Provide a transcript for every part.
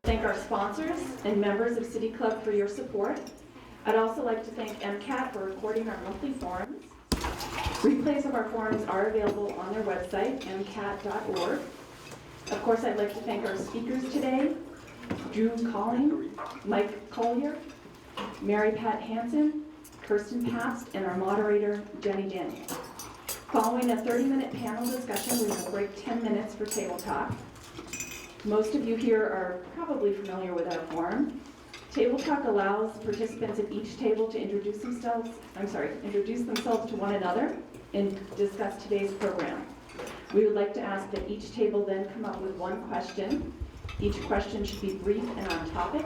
Thank our sponsors and members of City Club for your support. I'd also like to thank MCAT for recording our monthly forums. Replays of our forums are available on their website, mcat.org. Of course, I'd like to thank our speakers today, Drew Colling, Mike Colyer, Mary Pat Hansen, Kirsten Pabst, and our moderator, Jenny Daniel. Following a 30-minute panel discussion, we will break 10 minutes for table talk. Most of you here are probably familiar with our forum. Table Talk allows participants at each table to introduce themselves to one another and discuss today's program. We would like to ask that each table then come up with one question. Each question should be brief and on topic.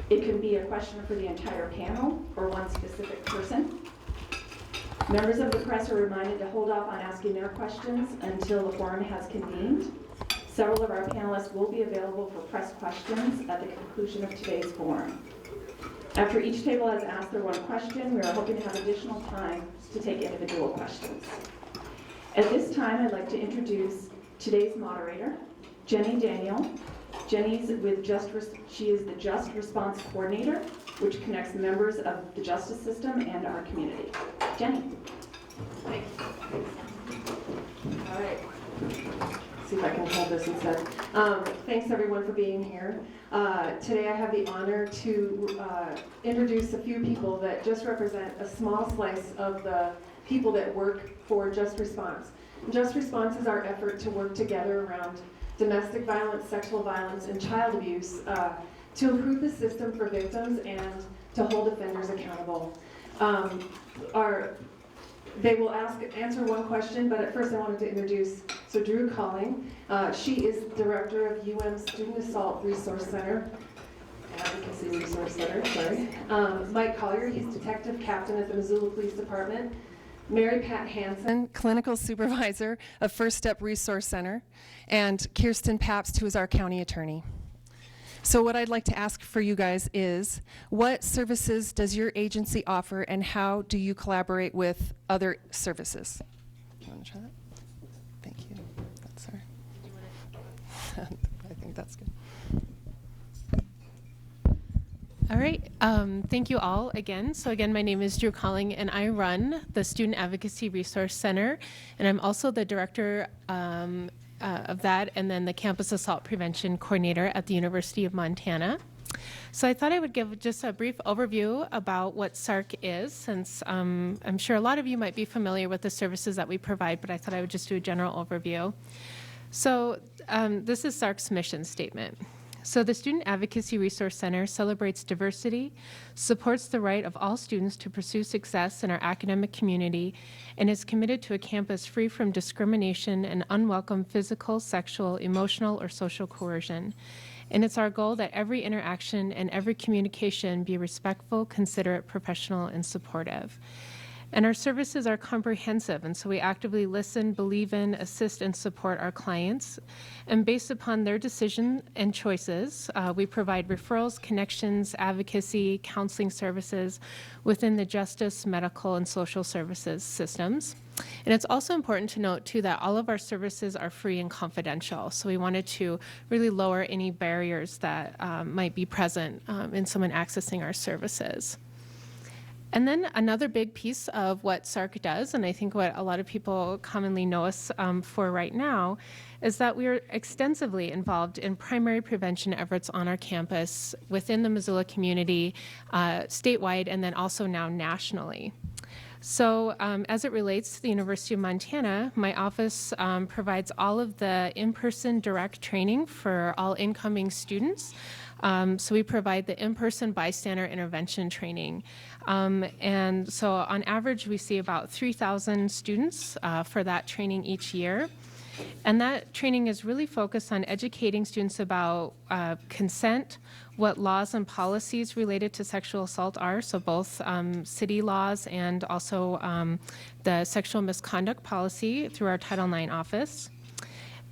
It can be a question for the entire panel or one specific person. Members of the press are reminded to hold off on asking their questions until the forum has convened. Several of our panelists will be available for press questions at the conclusion of today's forum. After each table has asked their one question, we are hoping to have additional time to take individual questions. At this time, I'd like to introduce today's moderator, Jenny Daniel. She is the Just Response Coordinator, which connects members of the justice system and our community. Jenny. Thanks. All right. See if I can hold this instead. Thanks everyone for being here. Today I have the honor to introduce a few people that just represent a small slice of the people that work for Just Response. Just Response is our effort to work together around domestic violence, sexual violence, and child abuse to improve the system for victims and to hold offenders accountable. They will answer one question, but at first I wanted to introduce Drew Colling. She is Director of Student Assault Resource Center, Advocacy Resource Center, sorry. Mike Colyer, he's Detective Captain at the Missoula Police Department. Mary Pat Hansen, Clinical Supervisor of First Step Resource Center, and Kirsten Pabst, who is our County Attorney. So what I'd like to ask for you guys is, what services does your agency offer and how do you collaborate with other services? You want to try that? Thank you. That's her. I think that's good. All right, thank you all again. So again, my name is Drew Colling and I run the Student Advocacy Resource Center, and I'm also the director of that, and then the Campus Assault Prevention Coordinator at the University of Montana. So I thought I would give just a brief overview about what SARC is, since I'm sure a lot of you might be familiar with the services that we provide, but I thought I would just do a general overview. So this is SARC's mission statement. So the Student Advocacy Resource Center celebrates diversity, supports the right of all students to pursue success in our academic community, and is committed to a campus free from discrimination and unwelcome physical, sexual, emotional, or social coercion. And it's our goal that every interaction and every communication be respectful, considerate, professional, and supportive. And our services are comprehensive, and so we actively listen, believe in, assist, and support our clients. And based upon their decision and choices, we provide referrals, connections, advocacy, counseling services within the justice, medical, and social services systems. And it's also important to note, too, that all of our services are free and confidential. So we wanted to really lower any barriers that might be present in someone accessing our services. And then another big piece of what SARC does, and I think what a lot of people commonly know us for right now, is that we are extensively involved in primary prevention efforts on our campus, within the Missoula community, statewide, and then also now nationally. So as it relates to the University of Montana, my office provides all of the in-person direct training for all incoming students. So we provide the in-person bystander intervention training. And so on average, we see about 3,000 students for that training each year. And that training is really focused on educating students about consent, what laws and policies related to sexual assault are, so both city laws and also the sexual misconduct policy through our Title IX office.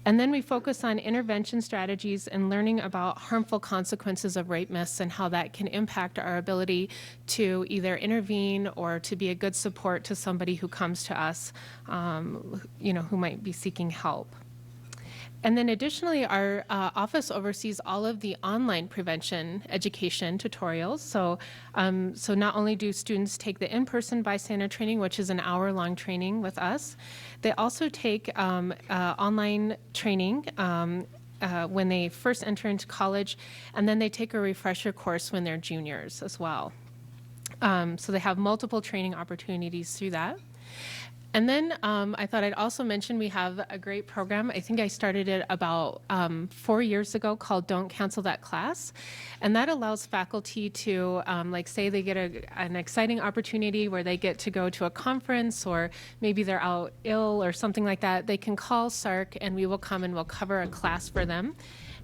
And then we focus on intervention strategies and learning about harmful consequences of rape myths and how that can impact our ability to either intervene or to be a good support to somebody who comes to us, who might be seeking help. And then additionally, our office oversees all of the online prevention education tutorials. So not only do students take the in-person bystander training, which is an hour-long training with us, they also take online training when they first enter into college, and then they take a refresher course when they're juniors as well. So they have multiple training opportunities through that. And then I thought I'd also mention we have a great program. I think I started it about 4 years ago called Don't Cancel That Class. And that allows faculty to, say they get an exciting opportunity where they get to go to a conference or maybe they're out ill or something like that. They can call SARC and we will come and we'll cover a class for them.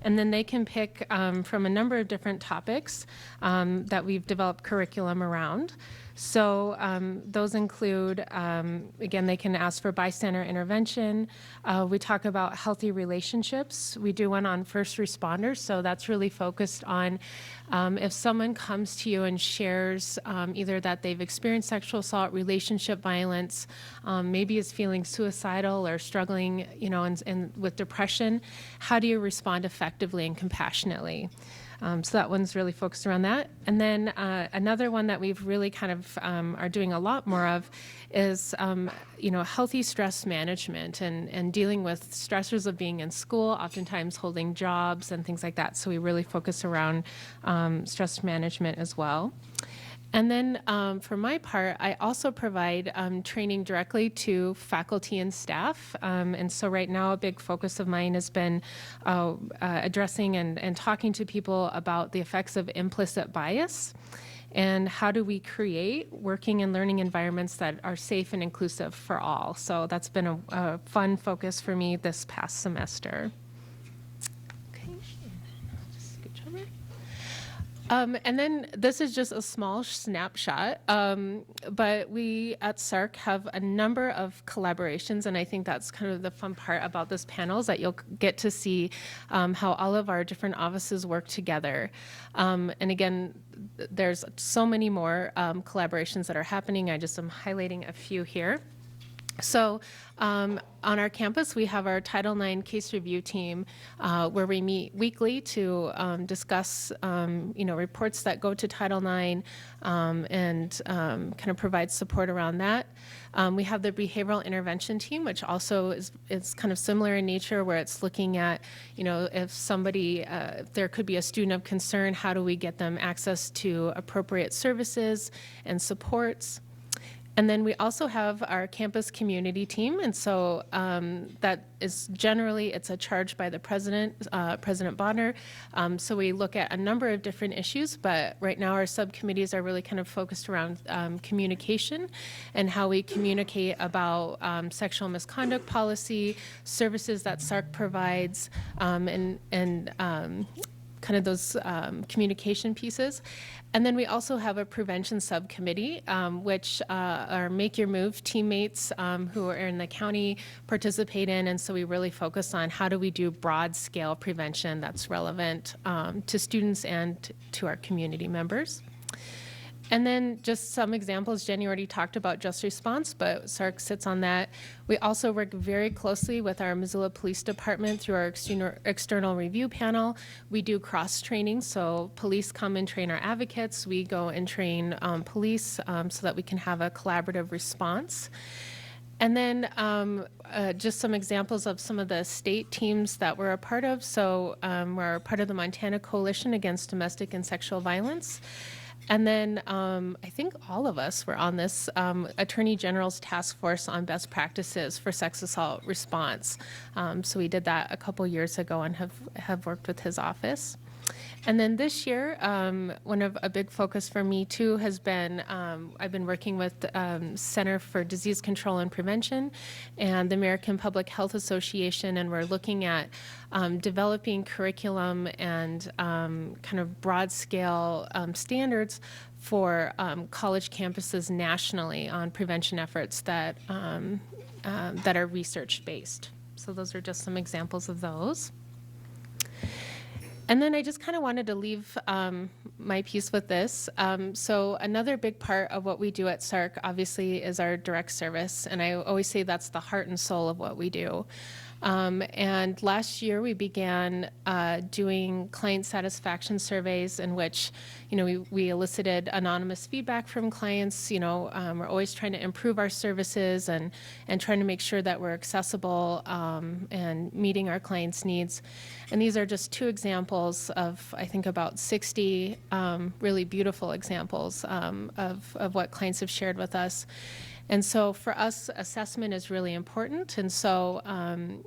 And then they can pick from a number of different topics that we've developed curriculum around. So those include, again, they can ask for bystander intervention. We talk about healthy relationships. We do one on first responders, so that's really focused on if someone comes to you and shares either that they've experienced sexual assault, relationship violence, maybe is feeling suicidal or struggling, and with depression, how do you respond effectively and compassionately? So that one's really focused around that. And then another one that we've really kind of are doing a lot more of is, healthy stress management and dealing with stressors of being in school, oftentimes holding jobs and things like that. So we really focus around stress management as well. And then for my part, I also provide training directly to faculty and staff. And so right now, a big focus of mine has been addressing and talking to people about the effects of implicit bias and how do we create working and learning environments that are safe and inclusive for all. So that's been a fun focus for me this past semester. And then this is just a small snapshot, but we at SARC have a number of collaborations, and I think that's kind of the fun part about this panel is that you'll get to see how all of our different offices work together. And again, there's so many more collaborations that are happening. I just am highlighting a few here. So on our campus, we have our Title IX case review team where we meet weekly to discuss, reports that go to Title IX and kind of provide support around that. We have the behavioral intervention team, which also is kind of similar in nature, where it's looking at, if somebody, if there could be a student of concern, how do we get them access to appropriate services and supports? And then we also have our campus community team, and so that is generally, it's a charge by the president, President Bonner. So we look at a number of different issues, but right now our subcommittees are really kind of focused around communication and how we communicate about sexual misconduct policy, services that SARC provides, and kind of those communication pieces. And then we also have a prevention subcommittee, which our Make Your Move teammates who are in the county participate in. And so we really focus on how do we do broad scale prevention that's relevant to students and to our community members. And then just some examples, Jenny already talked about Just Response, but SARC sits on that. We also work very closely with our Missoula Police Department through our external review panel. We do cross-training, so police come and train our advocates. We go and train police so that we can have a collaborative response. And then just some examples of some of the state teams that we're a part of. So we're a part of the Montana Coalition Against Domestic and Sexual Violence. And then I think all of us were on this Attorney General's Task Force on Best Practices for Sex Assault Response. So we did that a couple years ago and have worked with his office. And then this year, one of a big focus for me too has been, I've been working with Center for Disease Control and Prevention and the American Public Health Association, and we're looking at developing curriculum and kind of broad scale standards for college campuses nationally on prevention efforts that are research based. So those are just some examples of those. And then I just kind of wanted to leave my piece with this. So another big part of what we do at SARC obviously is our direct service. And I always say that's the heart and soul of what we do. And last year we began doing client satisfaction surveys in which, we elicited anonymous feedback from clients. We're always trying to improve our services and trying to make sure that we're accessible and meeting our clients' needs. And these are just two examples of, I think, about 60 really beautiful examples of what clients have shared with us. And so for us, assessment is really important. And so,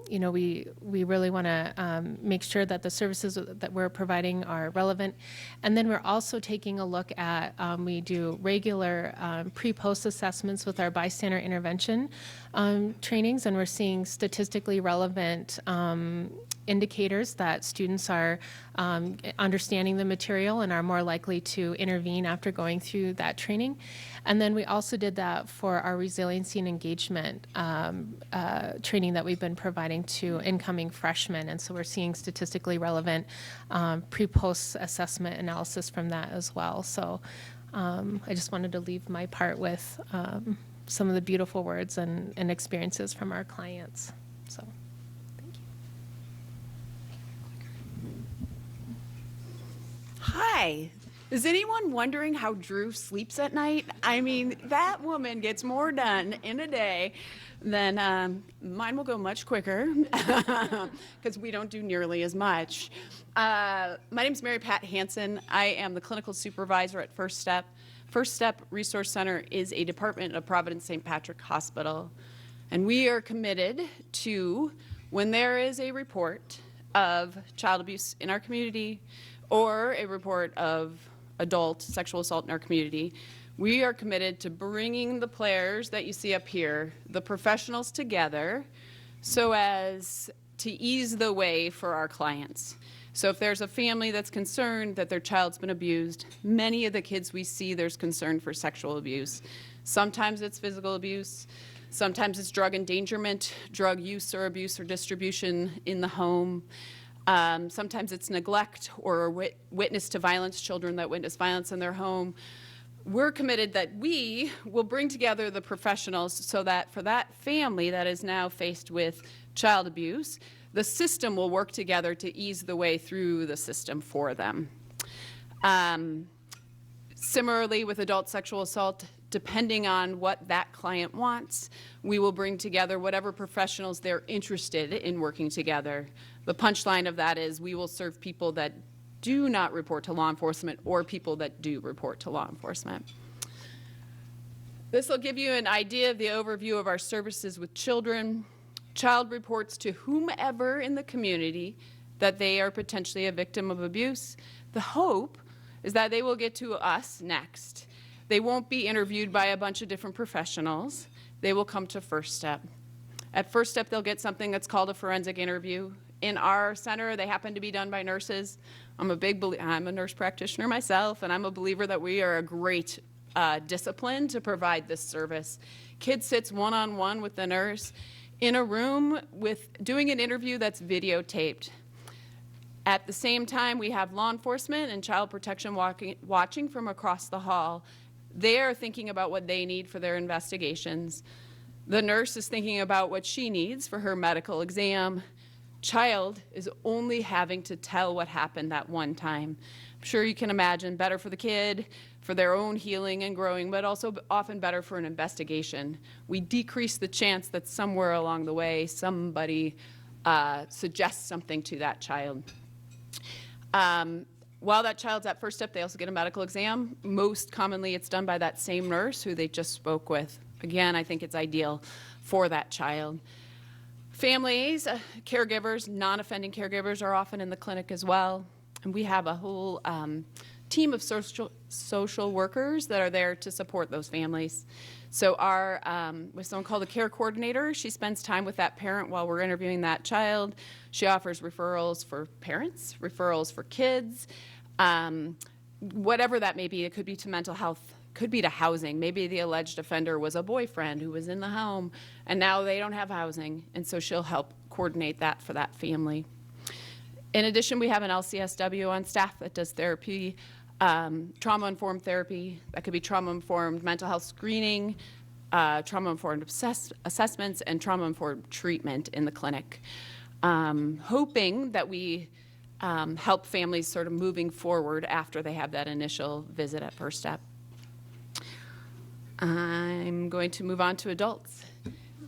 we really want to make sure that the services that we're providing are relevant. And then we're also taking a look at, we do regular pre-post assessments with our bystander intervention trainings, and we're seeing statistically relevant indicators that students are understanding the material and are more likely to intervene after going through that training. And then we also did that for our resiliency and engagement training that we've been providing to incoming freshmen. And so we're seeing statistically relevant pre-post assessment analysis from that as well. So I just wanted to leave my part with some of the beautiful words and experiences from our clients. So. Hi. Is anyone wondering how Drew sleeps at night? I mean, that woman gets more done in a day than mine will go much quicker because we don't do nearly as much. My name is Mary Pat Hansen. I am the clinical supervisor at First Step. First Step Resource Center is a department of Providence St. Patrick Hospital. And we are committed to, when there is a report of child abuse in our community or a report of adult sexual assault in our community, we are committed to bringing the players that you see up here, the professionals together, so as to ease the way for our clients. So if there's a family that's concerned that their child's been abused, many of the kids we see, there's concern for sexual abuse. Sometimes it's physical abuse, sometimes it's drug endangerment, drug use or abuse or distribution in the home. Sometimes it's neglect or witness to violence, children that witness violence in their home. We're committed that we will bring together the professionals so that for that family that is now faced with child abuse, the system will work together to ease the way through the system for them. Similarly, with adult sexual assault, depending on what that client wants, we will bring together whatever professionals they're interested in working together. The punchline of that is we will serve people that do not report to law enforcement or people that do report to law enforcement. This will give you an idea of the overview of our services with children. Child reports to whomever in the community that they are potentially a victim of abuse. The hope is that they will get to us next. They won't be interviewed by a bunch of different professionals. They will come to First Step. At First Step, they'll get something that's called a forensic interview. In our center, they happen to be done by nurses. I'm a nurse practitioner myself, and I'm a believer that we are a great discipline to provide this service. Kid sits one-on-one with the nurse in a room with doing an interview that's videotaped. At the same time, we have law enforcement and child protection watching from across the hall. They are thinking about what they need for their investigations. The nurse is thinking about what she needs for her medical exam. Child is only having to tell what happened that one time. I'm sure you can imagine, better for the kid, for their own healing and growing, but also often better for an investigation. We decrease the chance that somewhere along the way somebody suggests something to that child. While that child's at First Step, they also get a medical exam. Most commonly, it's done by that same nurse who they just spoke with. Again, I think it's ideal for that child. Families, caregivers, non-offending caregivers are often in the clinic as well. And we have a whole team of social workers that are there to support those families. So our, with someone called the care coordinator, she spends time with that parent while we're interviewing that child. She offers referrals for parents, referrals for kids, whatever that may be. It could be to mental health, could be to housing. Maybe the alleged offender was a boyfriend who was in the home and now they don't have housing. And so she'll help coordinate that for that family. In addition, we have an LCSW on staff that does therapy, trauma-informed therapy. That could be trauma-informed mental health screening, trauma-informed assessments, and trauma-informed treatment in the clinic. Hoping that we help families sort of moving forward after they have that initial visit at First Step. I'm going to move on to adults.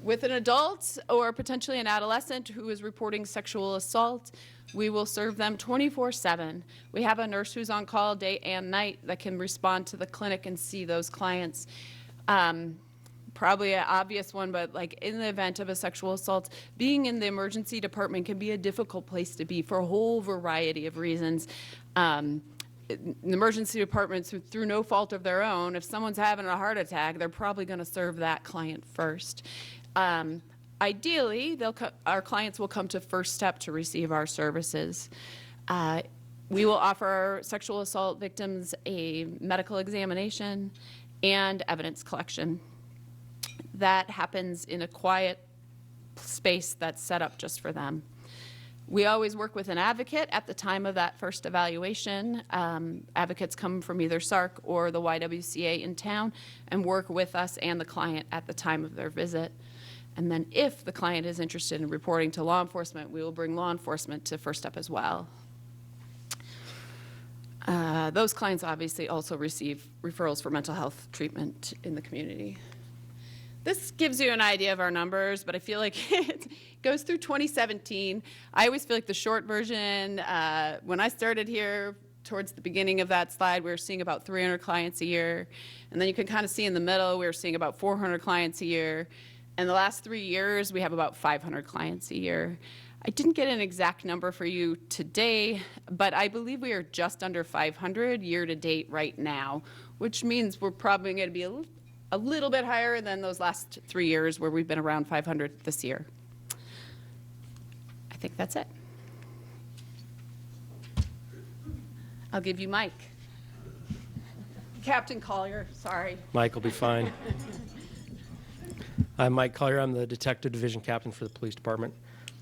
With an adult or potentially an adolescent who is reporting sexual assault, we will serve them 24/7. We have a nurse who's on call day and night that can respond to the clinic and see those clients. Probably an obvious one, but like in the event of a sexual assault, being in the emergency department can be a difficult place to be for a whole variety of reasons. In emergency departments, through no fault of their own, if someone's having a heart attack, they're probably going to serve that client first. Ideally, our clients will come to First Step to receive our services. We will offer sexual assault victims a medical examination and evidence collection. That happens in a quiet space that's set up just for them. We always work with an advocate at the time of that first evaluation. Advocates come from either SARC or the YWCA in town and work with us and the client at the time of their visit. And then if the client is interested in reporting to law enforcement, we will bring law enforcement to First Step as well. Those clients obviously also receive referrals for mental health treatment in the community. This gives you an idea of our numbers, but I feel like it goes through 2017. I always feel like the short version, when I started here, towards the beginning of that slide, we were seeing about 300 clients a year. And then you can kind of see in the middle, we were seeing about 400 clients a year. And the last 3 years, we have about 500 clients a year. I didn't get an exact number for you today, but I believe we are just under 500 year to date right now, which means we're probably going to be a little bit higher than those last 3 years where we've been around 500 this year. I think that's it. I'll give you Mike. Captain Colyer, sorry. Mike will be fine. I'm Mike Colyer. I'm the Detective Division Captain for the Police Department.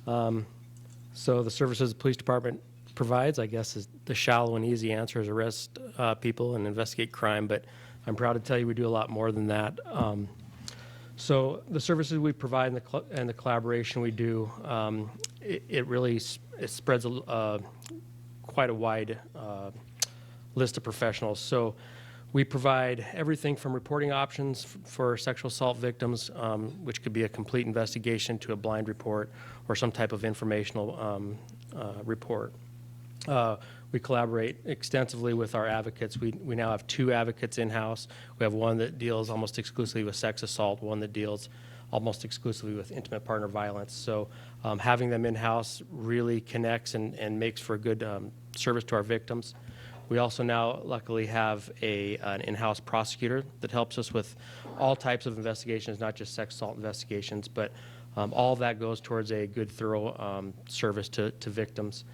So the services the Police Department provides, I guess, is the shallow and easy answer is arrest people and investigate crime, but I'm proud to tell you we do a lot more than that. So the services we provide and the collaboration we do, it really spreads quite a wide list of professionals. So we provide everything from reporting options for sexual assault victims, which could be a complete investigation, to a blind report or some type of informational report. We collaborate extensively with our advocates. We now have 2 advocates in-house. We have one that deals almost exclusively with sex assault, one that deals almost exclusively with intimate partner violence. So having them in-house really connects and makes for a good service to our victims. We also now luckily have an in-house prosecutor that helps us with all types of investigations, not just sex assault investigations, but all of that goes towards a good, thorough service to victims.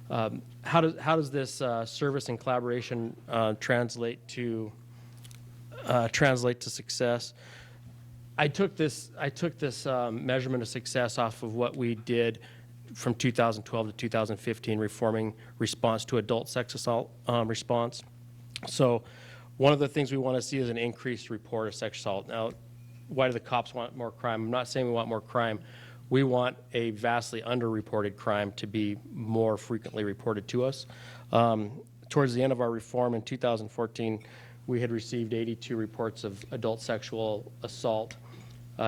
How does this service and collaboration translate to success? I took this measurement of success off of what we did from 2012 to 2015, reforming response to adult sex assault response. So one of the things we want to see is an increased report of sex assault. Now, why do the cops want more crime? I'm not saying we want more crime. We want a vastly underreported crime to be more frequently reported to us. Towards the end of our reform in 2014, we had received 82 reports of adult sexual assault.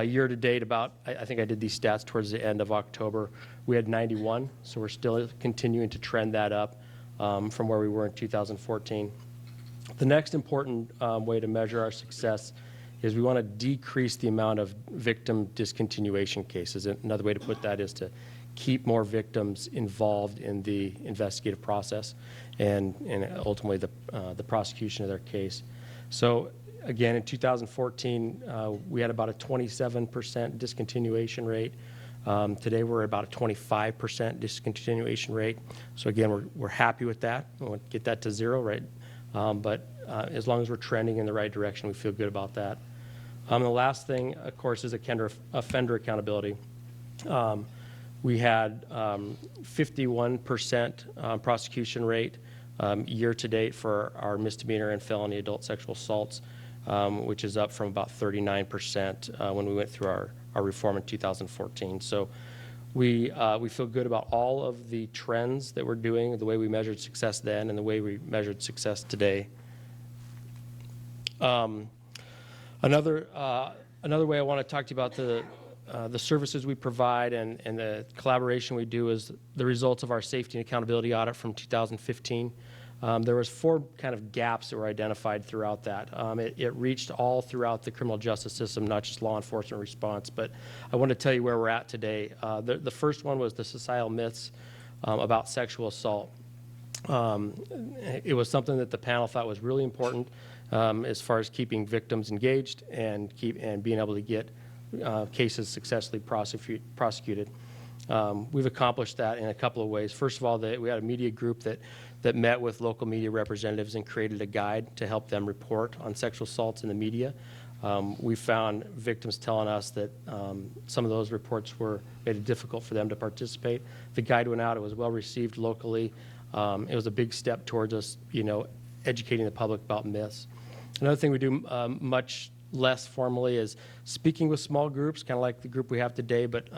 Year to date, I think I did these stats towards the end of October, we had 91, so we're still continuing to trend that up from where we were in 2014. The next important way to measure our success is we want to decrease the amount of victim discontinuation cases. Another way to put that is to keep more victims involved in the investigative process and ultimately the prosecution of their case. So again, in 2014, we had about a 27% discontinuation rate. Today we're at about a 25% discontinuation rate. So again, we're happy with that. We want to get that to zero, right? But as long as we're trending in the right direction, we feel good about that. The last thing, of course, is offender accountability. We had 51% prosecution rate year to date for our misdemeanor and felony adult sexual assaults, which is up from about 39% when we went through our reform in 2014. So we feel good about all of the trends that we're doing, the way we measured success then and the way we measured success today. Another way I want to talk to you about the services we provide and the collaboration we do is the results of our safety and accountability audit from 2015. There was 4 kind of gaps that were identified throughout that. It reached all throughout the criminal justice system, not just law enforcement response, but I want to tell you where we're at today. The first one was the societal myths about sexual assault. It was something that the panel thought was really important as far as keeping victims engaged and being able to get cases successfully prosecuted. We've accomplished that in a couple of ways. First of all, we had a media group that met with local media representatives and created a guide to help them report on sexual assaults in the media. We found victims telling us that some of those reports made it difficult for them to participate. The guide went out. It was well received locally. It was a big step towards us, educating the public about myths. Another thing we do much less formally is speaking with small groups, kind of like the group we have today, but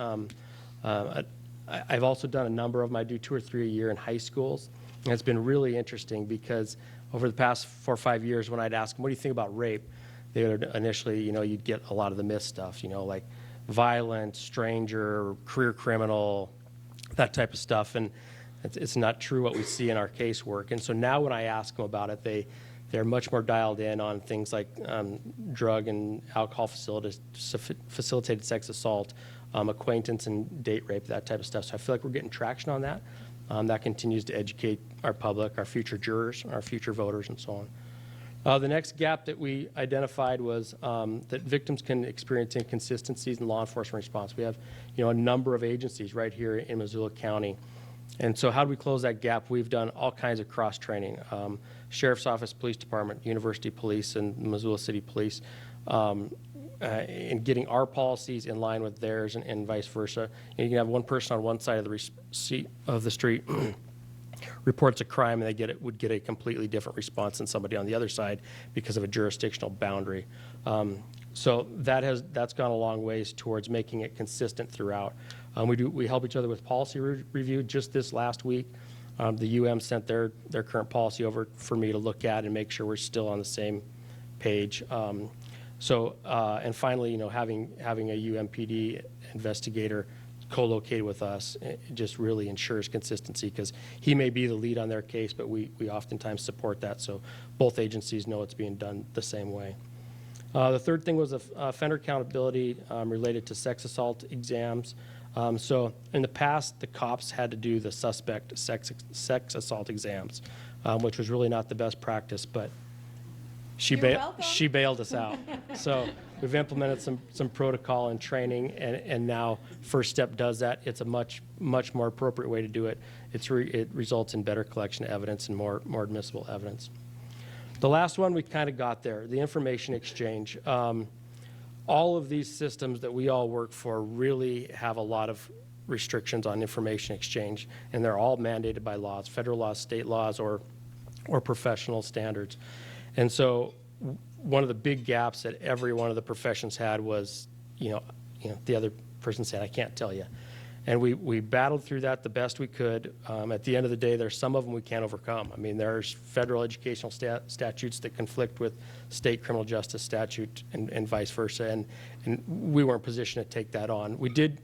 I've also done a number of them. I do 2 or 3 a year in high schools. And it's been really interesting because over the past 4 or 5 years, when I'd ask them, what do you think about rape? They would initially, you'd get a lot of the myth stuff, like violent, stranger, career criminal, that type of stuff. And it's not true what we see in our casework. And so now when I ask them about it, they're much more dialed in on things like drug and alcohol facilitated sex assault, acquaintance and date rape, that type of stuff. So I feel like we're getting traction on that. That continues to educate our public, our future jurors, our future voters, and so on. The next gap that we identified was that victims can experience inconsistencies in law enforcement response. We have, a number of agencies right here in Missoula County. And so how do we close that gap? We've done all kinds of cross-training. Sheriff's Office, Police Department, University Police, and Missoula City Police, in getting our policies in line with theirs and vice versa. You can have one person on one side of the street reports a crime and they would get a completely different response than somebody on the other side because of a jurisdictional boundary. So that's gone a long ways towards making it consistent throughout. We help each other with policy review. Just this last week, the UM sent their current policy over for me to look at and make sure we're still on the same page. And finally, having a UMPD investigator co-located with us, it just really ensures consistency because he may be the lead on their case, but we oftentimes support that so both agencies know it's being done the same way. The third thing was offender accountability related to sex assault exams. So in the past, the cops had to do the suspect sex assault exams, which was really not the best practice, but she bailed us out. So we've implemented some protocol and training, and now First Step does that. It's a much more appropriate way to do it. It results in better collection of evidence and more admissible evidence. The last one, we kind of got there, the information exchange. All of these systems that we all work for really have a lot of restrictions on information exchange, and they're all mandated by laws, federal laws, state laws, or professional standards. And so one of the big gaps that every one of the professions had was, the other person said, I can't tell you. And we battled through that the best we could. At the end of the day, there's some of them we can't overcome. I mean, there's federal educational statutes that conflict with state criminal justice statute and vice versa. And we weren't positioned to take that on. We did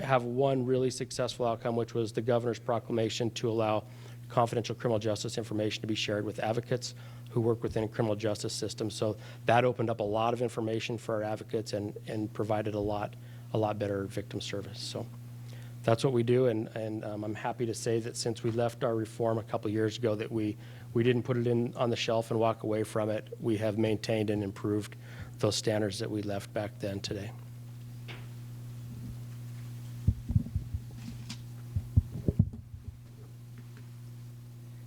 have one really successful outcome, which was the governor's proclamation to allow confidential criminal justice information to be shared with advocates who work within a criminal justice system. So that opened up a lot of information for our advocates and provided a lot better victim service. that's what we do, and I'm happy to say that since we left our reform a couple years ago, that we didn't put it in on the shelf and walk away from it. We have maintained and improved those standards that we left back then today.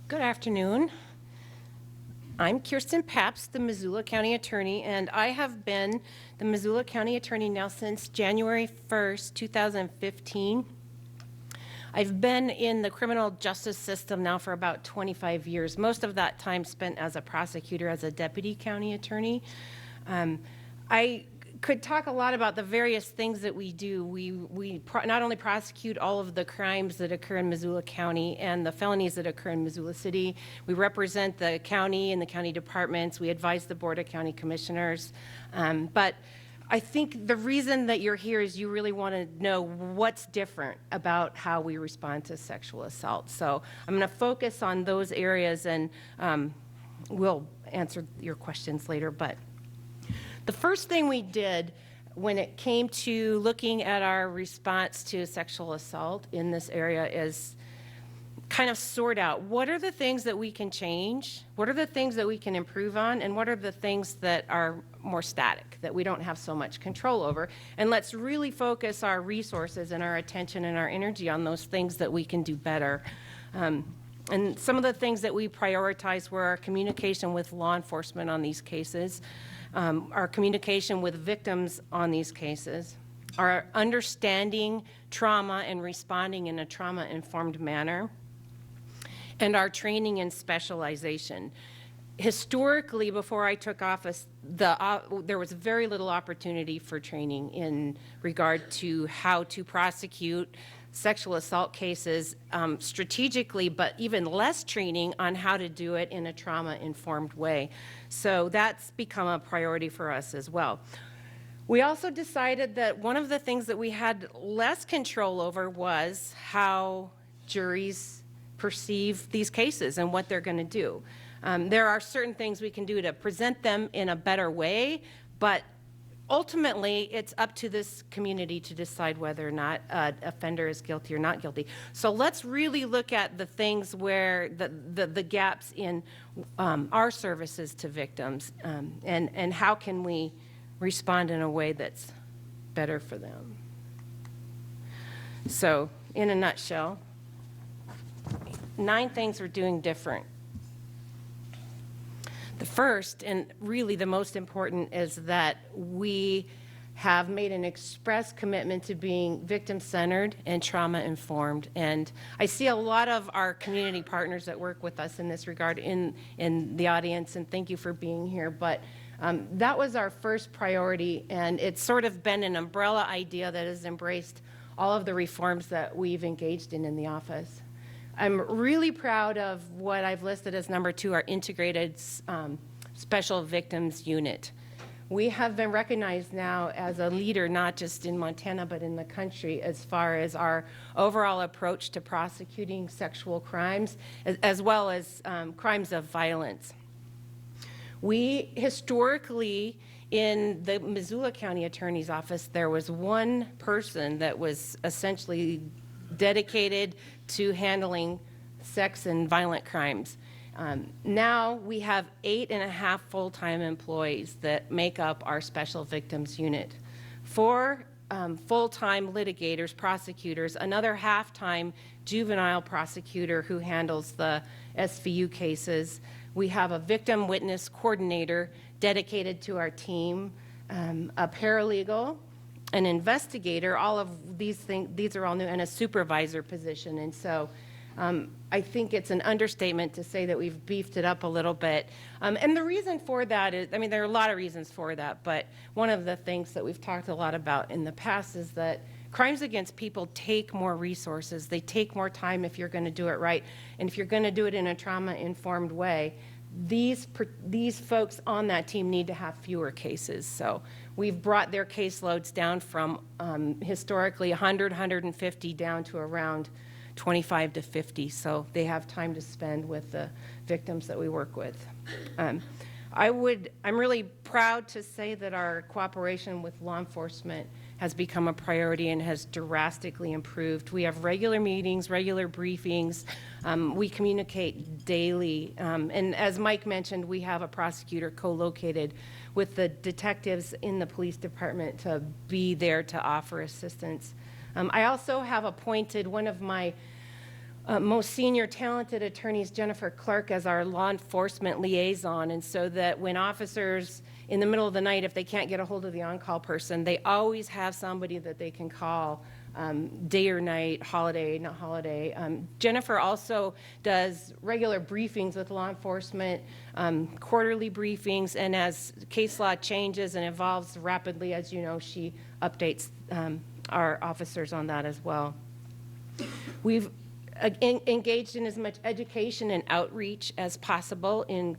Good afternoon. I'm Kirsten Pabst, the Missoula County Attorney, and I have been the Missoula County Attorney now since January 1st, 2015. I've been in the criminal justice system now for about 25 years, most of that time spent as a prosecutor, as a deputy county attorney. I could talk a lot about the various things that we do. We not only prosecute all of the crimes that occur in Missoula County and the felonies that occur in Missoula City. We represent the county and the county departments. We advise the Board of County Commissioners. But I think the reason that you're here is you really want to know what's different about how we respond to sexual assault. So I'm going to focus on those areas, and we'll answer your questions later. But the first thing we did when it came to looking at our response to sexual assault in this area is kind of sort out what are the things that we can change, what are the things that we can improve on, and what are the things that are more static, that we don't have so much control over. And let's really focus our resources and our attention and our energy on those things that we can do better. And some of the things that we prioritized were our communication with law enforcement on these cases, our communication with victims on these cases, our understanding trauma and responding in a trauma-informed manner, and our training and specialization. Historically, before I took office, there was very little opportunity for training in regard to how to prosecute sexual assault cases strategically, but even less training on how to do it in a trauma-informed way. So that's become a priority for us as well. We also decided that one of the things that we had less control over was how juries perceive these cases and what they're going to do. There are certain things we can do to present them in a better way, but ultimately, it's up to this community to decide whether or not an offender is guilty or not guilty. So let's really look at the things where the gaps in our services to victims, and how can we respond in a way that's better for them. So in a nutshell, 9 things we're doing different. The first, and really the most important, is that we have made an express commitment to being victim-centered and trauma-informed. And I see a lot of our community partners that work with us in this regard in the audience, and thank you for being here. But that was our first priority, and it's sort of been an umbrella idea that has embraced all of the reforms that we've engaged in the office. I'm really proud of what I've listed as number 2, our integrated special victims unit. We have been recognized now as a leader, not just in Montana, but in the country, as far as our overall approach to prosecuting sexual crimes, as well as crimes of violence. We historically, in the Missoula County Attorney's Office, there was one person that was essentially dedicated to handling sex and violent crimes. Now we have 8.5 full-time employees that make up our special victims unit. 4 full-time litigators, prosecutors, another half-time juvenile prosecutor who handles the SVU cases. We have a victim witness coordinator dedicated to our team, a paralegal, an investigator. All of these things, these are all new, and a supervisor position. And so I think it's an understatement to say that we've beefed it up a little bit. And the reason for that is, I mean, there are a lot of reasons for that, but one of the things that we've talked a lot about in the past is that crimes against people take more resources. They take more time if you're going to do it right. And if you're going to do it in a trauma-informed way, these folks on that team need to have fewer cases. So we've brought their caseloads down from historically 100, 150 down to around 25 to 50, so they have time to spend with the victims that we work with. I'm really proud to say that our cooperation with law enforcement has become a priority and has drastically improved. We have regular meetings, regular briefings. We communicate daily. And as Mike mentioned, we have a prosecutor co-located with the detectives in the police department to be there to offer assistance. I also have appointed one of my most senior talented attorneys, Jennifer Clark, as our law enforcement liaison, and so that when officers in the middle of the night, if they can't get a hold of the on-call person, they always have somebody that they can call, day or night, holiday, not holiday. Jennifer also does regular briefings with law enforcement, quarterly briefings, and as case law changes and evolves rapidly, as you know, she updates our officers on that as well. We've engaged in as much education and outreach as possible in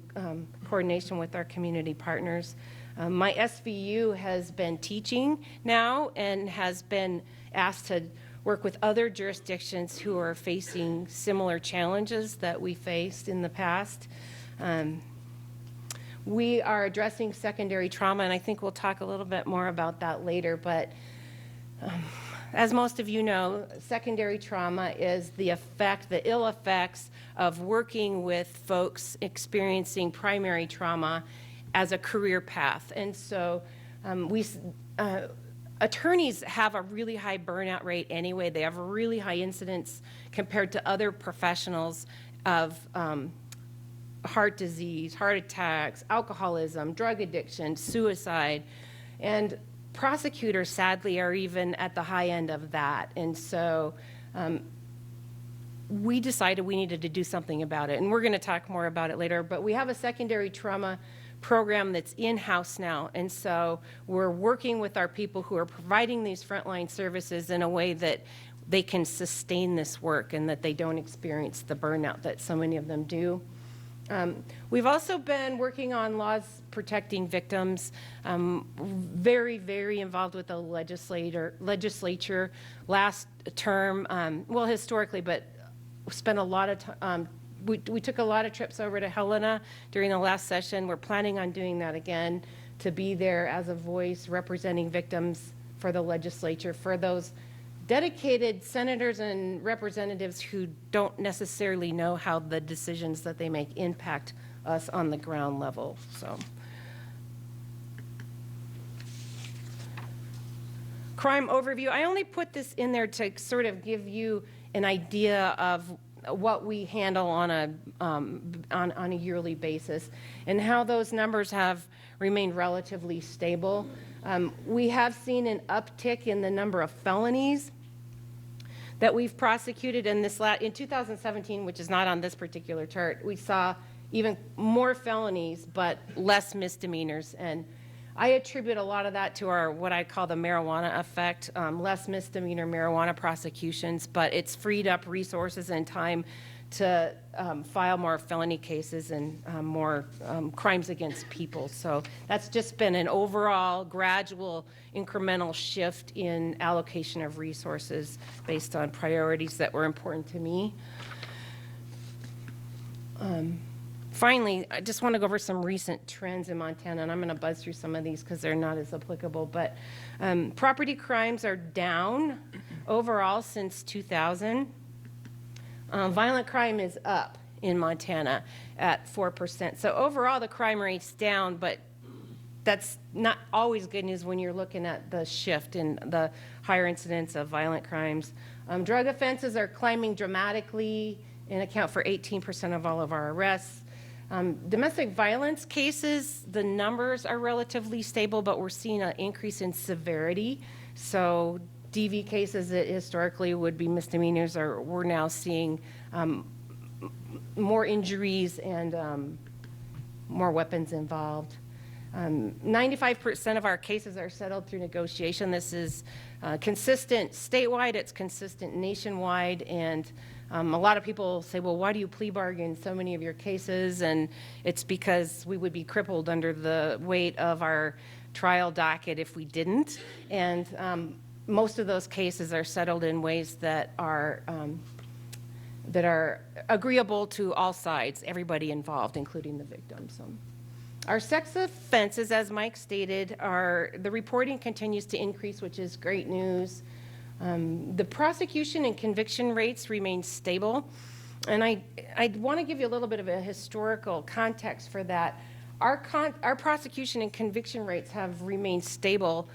coordination with our community partners. My SVU has been teaching now and has been asked to work with other jurisdictions who are facing similar challenges that we faced in the past. We are addressing secondary trauma, and I think we'll talk a little bit more about that later, but as most of you know, secondary trauma is the ill effects of working with folks experiencing primary trauma as a career path. And so attorneys have a really high burnout rate anyway. They have a really high incidence compared to other professionals of heart disease, heart attacks, alcoholism, drug addiction, suicide. And prosecutors, sadly, are even at the high end of that. And so we decided we needed to do something about it. And we're going to talk more about it later. But we have a secondary trauma program that's in-house now. And so we're working with our people who are providing these frontline services in a way that they can sustain this work and that they don't experience the burnout that so many of them do. We've also been working on laws protecting victims, very, very involved with the legislature last term, well, historically, but spent a lot of time, we took a lot of trips over to Helena during the last session. We're planning on doing that again, to be there as a voice representing victims for the legislature, for those dedicated senators and representatives who don't necessarily know how the decisions that they make impact us on the ground level. So, crime overview. I only put this in there to sort of give you an idea of what we handle on a yearly basis and how those numbers have remained relatively stable. We have seen an uptick in the number of felonies that we've prosecuted in 2017, which is not on this particular chart. We saw even more felonies, but less misdemeanors. And I attribute a lot of that to our, what I call the marijuana effect, less misdemeanor marijuana prosecutions, but it's freed up resources and time to file more felony cases and more crimes against people. So that's just been an overall gradual incremental shift in allocation of resources based on priorities that were important to me. Finally, I just want to go over some recent trends in Montana, and I'm going to buzz through some of these because they're not as applicable, but property crimes are down overall since 2000. Violent crime is up in Montana at 4%. So overall, the crime rate's down, but that's not always good news when you're looking at the shift in the higher incidence of violent crimes. Drug offenses are climbing dramatically and account for 18% of all of our arrests. Domestic violence cases, the numbers are relatively stable, but we're seeing an increase in severity. So DV cases that historically would be misdemeanors, we're now seeing more injuries and more weapons involved. 95% of our cases are settled through negotiation. This is consistent statewide, it's consistent nationwide, and a lot of people say, well, why do you plea bargain so many of your cases? And it's because we would be crippled under the weight of our trial docket if we didn't. And most of those cases are settled in ways that are agreeable to all sides, everybody involved, including the victim. So Our sex offenses, as Mike stated, the reporting continues to increase, which is great news. The prosecution and conviction rates remain stable. And I want to give you a little bit of a historical context for that. Our prosecution and conviction rates have remained stable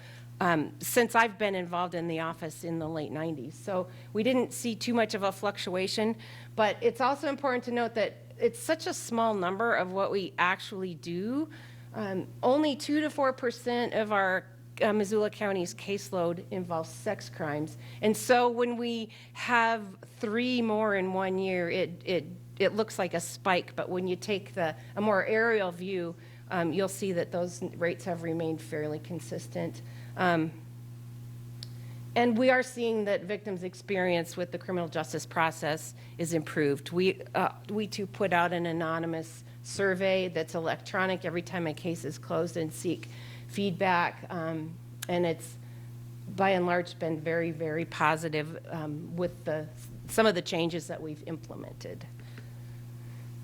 since I've been involved in the office in the late 90s. So we didn't see too much of a fluctuation, but it's also important to note that it's such a small number of what we actually do. Only 2 to 4% of our Missoula County's caseload involves sex crimes. And so when we have 3 more in 1 year, it looks like a spike, but when you take a more aerial view, you'll see that those rates have remained fairly consistent. And we are seeing that victims' experience with the criminal justice process is improved. We too put out an anonymous survey that's electronic every time a case is closed and seek feedback. And it's, by and large, been very, very positive with some of the changes that we've implemented.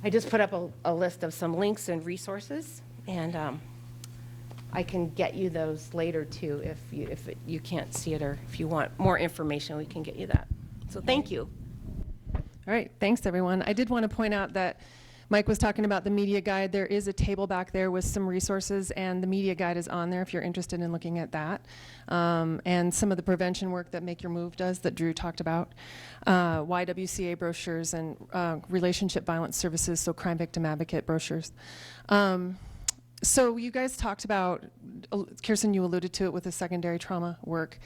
I just put up a list of some links and resources, and I can get you those later too if you can't see it, or if you want more information, we can get you that. So thank you. All right, thanks everyone. I did want to point out that Mike was talking about the media guide. There is a table back there with some resources, and the media guide is on there if you're interested in looking at that. And some of the prevention work that Make Your Move does that Drew talked about. YWCA brochures and relationship violence services, so crime victim advocate brochures. So you guys talked about, Kirsten, you alluded to it with the secondary trauma work.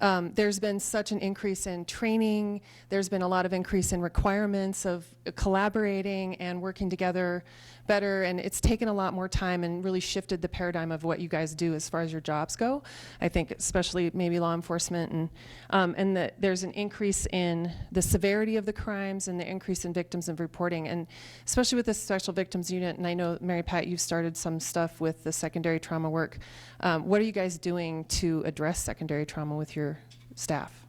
There's been such an increase in training. There's been a lot of increase in requirements of collaborating and working together better, and it's taken a lot more time and really shifted the paradigm of what you guys do as far as your jobs go. I think especially maybe law enforcement, and there's an increase in the severity of the crimes and the increase in victims of reporting, and especially with the Special Victims Unit, and I know, Mary Pat, you've started some stuff with the secondary trauma work. What are you guys doing to address secondary trauma with your staff?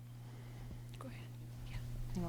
Go ahead. Yeah.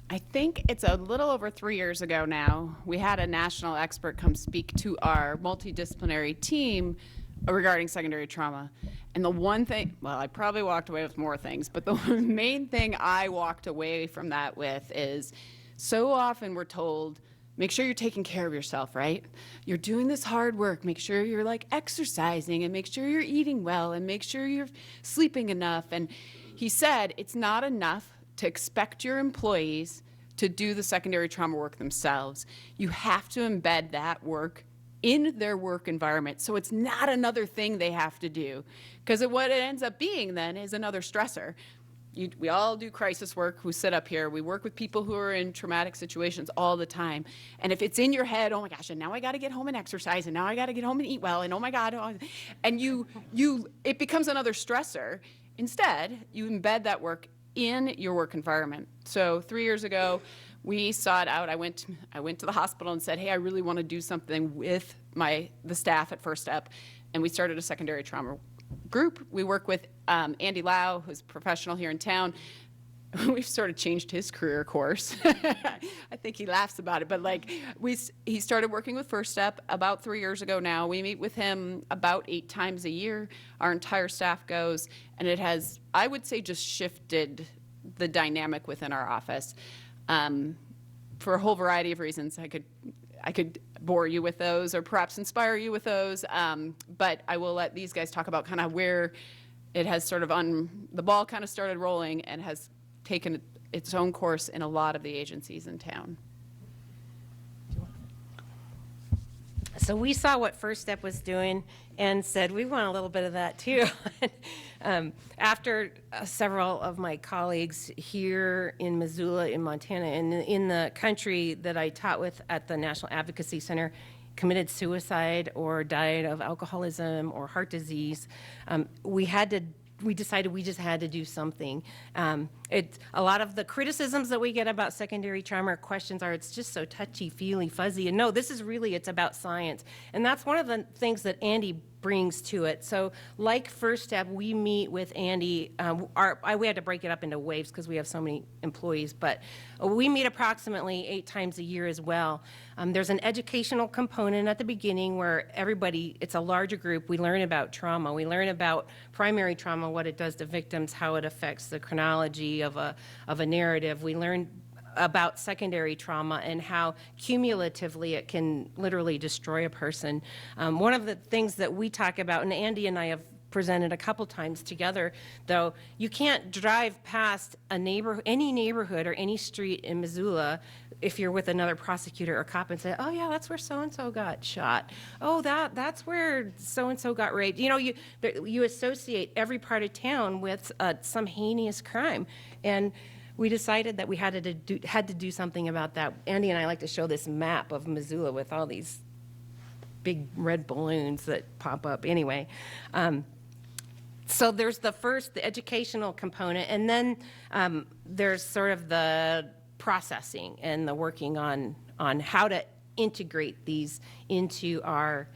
I think it's a little over 3 years ago now, we had a national expert come speak to our multidisciplinary team regarding secondary trauma. And the one thing, well, I probably walked away with more things, but the main thing I walked away from that with is so often we're told, make sure you're taking care of yourself, right? You're doing this hard work. Make sure you're like exercising, and make sure you're eating well, and make sure you're sleeping enough. And he said it's not enough to expect your employees to do the secondary trauma work themselves. You have to embed that work in their work environment, so it's not another thing they have to do. Because what it ends up being then is another stressor. We all do crisis work who sit up here. We work with people who are in traumatic situations all the time. And if it's in your head, oh my gosh, and now I got to get home and exercise, and now I got to get home and eat well, and oh my God, and it becomes another stressor. Instead, you embed that work in your work environment. So 3 years ago, we sought out, I went to the hospital and said, hey, I really want to do something with the staff at First Step. And we started a secondary trauma group. We work with Andy Lau, who's a professional here in town. We've sort of changed his career course. I think he laughs about it, but he started working with First Step about 3 years ago now. We meet with him about 8 times a year. Our entire staff goes, and it has, I would say, just shifted the dynamic within our office for a whole variety of reasons. I could bore you with those, or perhaps inspire you with those, but I will let these guys talk about kind of where it has sort of the ball kind of started rolling and has taken its own course in a lot of the agencies in town. So we saw what First Step was doing and said, we want a little bit of that too. After several of my colleagues here in Missoula, in Montana, and in the country that I taught with at the National Advocacy Center, committed suicide or died of alcoholism or heart disease, we decided we just had to do something. A lot of the criticisms that we get about secondary trauma or questions are it's just so touchy, feely, fuzzy. And no, this is really, it's about science. And that's one of the things that Andy brings to it. So like First Step, we meet with Andy. We had to break it up into waves because we have so many employees, but we meet approximately 8 times a year as well. There's an educational component at the beginning where everybody, it's a larger group. We learn about trauma. We learn about primary trauma, what it does to victims, how it affects the chronology of a narrative. We learn about secondary trauma and how cumulatively it can literally destroy a person. One of the things that we talk about, and Andy and I have presented a couple times together, though, you can't drive past any neighborhood or any street in Missoula if you're with another prosecutor or cop and say, oh yeah, that's where so-and-so got shot. Oh, that's where so-and-so got raped. You know, you associate every part of town with some heinous crime. And we decided that we had to do something about that. Andy and I like to show this map of Missoula with all these big red balloons that pop up. Anyway, so there's the educational component, and then there's sort of the processing and the working on how to integrate these into our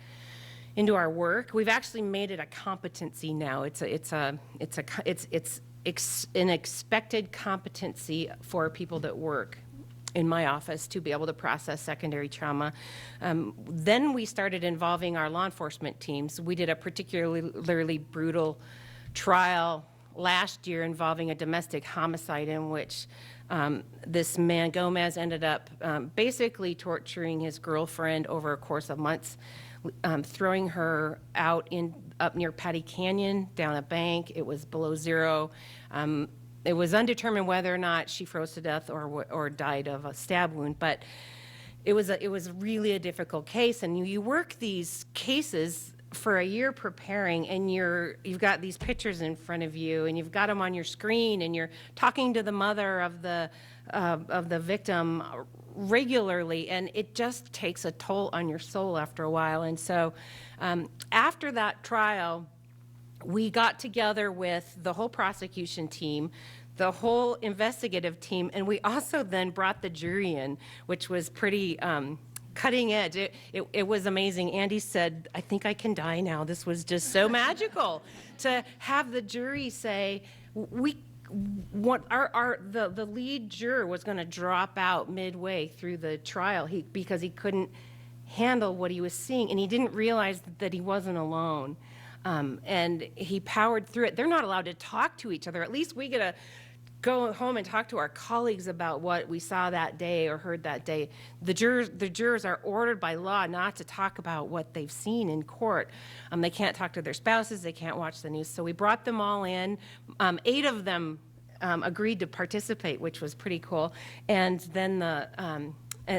work. We've actually made it a competency now. It's an expected competency for people that work in my office to be able to process secondary trauma. Then we started involving our law enforcement teams. We did a particularly brutal trial last year involving a domestic homicide in which this man, Gomez, ended up basically torturing his girlfriend over a course of months, throwing her up near Patty Canyon, down a bank. It was below zero. It was undetermined whether or not she froze to death or died of a stab wound, but it was really a difficult case. And you work these cases for a year preparing, and you've got these pictures in front of you, and you've got them on your screen, and you're talking to the mother of the victim regularly, and it just takes a toll on your soul after a while. And so after that trial, we got together with the whole prosecution team, the whole investigative team, and we also then brought the jury in, which was pretty cutting edge. It was amazing. Andy said, I think I can die now. This was just so magical to have the jury say, the lead juror was going to drop out midway through the trial because he couldn't handle what he was seeing, and he didn't realize that he wasn't alone. And he powered through it. They're not allowed to talk to each other. At least we get to go home and talk to our colleagues about what we saw that day or heard that day. The jurors are ordered by law not to talk about what they've seen in court. They can't talk to their spouses. They can't watch the news. So we brought them all in. 8 of them agreed to participate, which was pretty cool. And then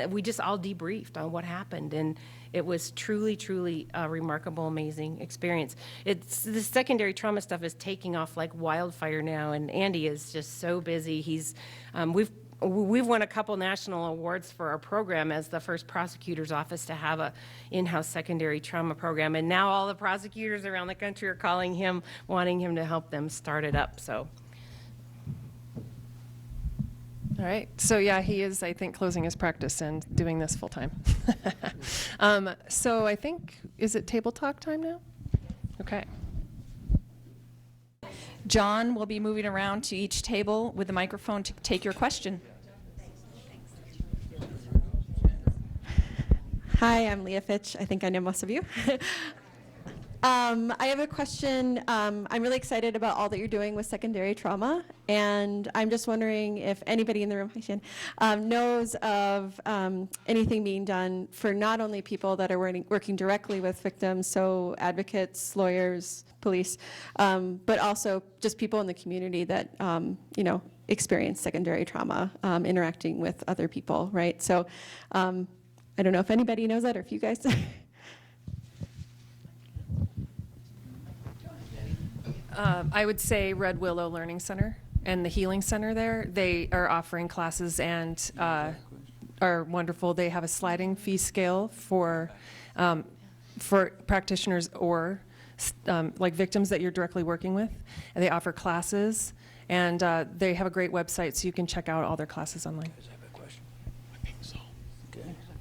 we just all debriefed on what happened. And it was truly, truly a remarkable, amazing experience. The secondary trauma stuff is taking off like wildfire now, and Andy is just so busy. We've won a couple national awards for our program as the first prosecutor's office to have a in-house secondary trauma program, and now all the prosecutors around the country are calling him, wanting him to help them start it up. So. All right. So yeah, he is, I think, closing his practice and doing this full time. So I think, is it table talk time now? Okay. John will be moving around to each table with the microphone to take your question. Hi, I'm Leah Fitch. I think I know most of you. I have a question. I'm really excited about all that you're doing with secondary trauma, and I'm just wondering if anybody in the room, hi Shan, knows of anything being done for not only people that are working directly with victims, so advocates, lawyers, police, but also just people in the community that experience secondary trauma, interacting with other people, right? So I don't know if anybody knows that or if you guys. I would say Red Willow Learning Center and the Healing Center there. They are offering classes and are wonderful. They have a sliding fee scale for practitioners or like victims that you're directly working with. And they offer classes And they have a great website, so you can check out all their classes online.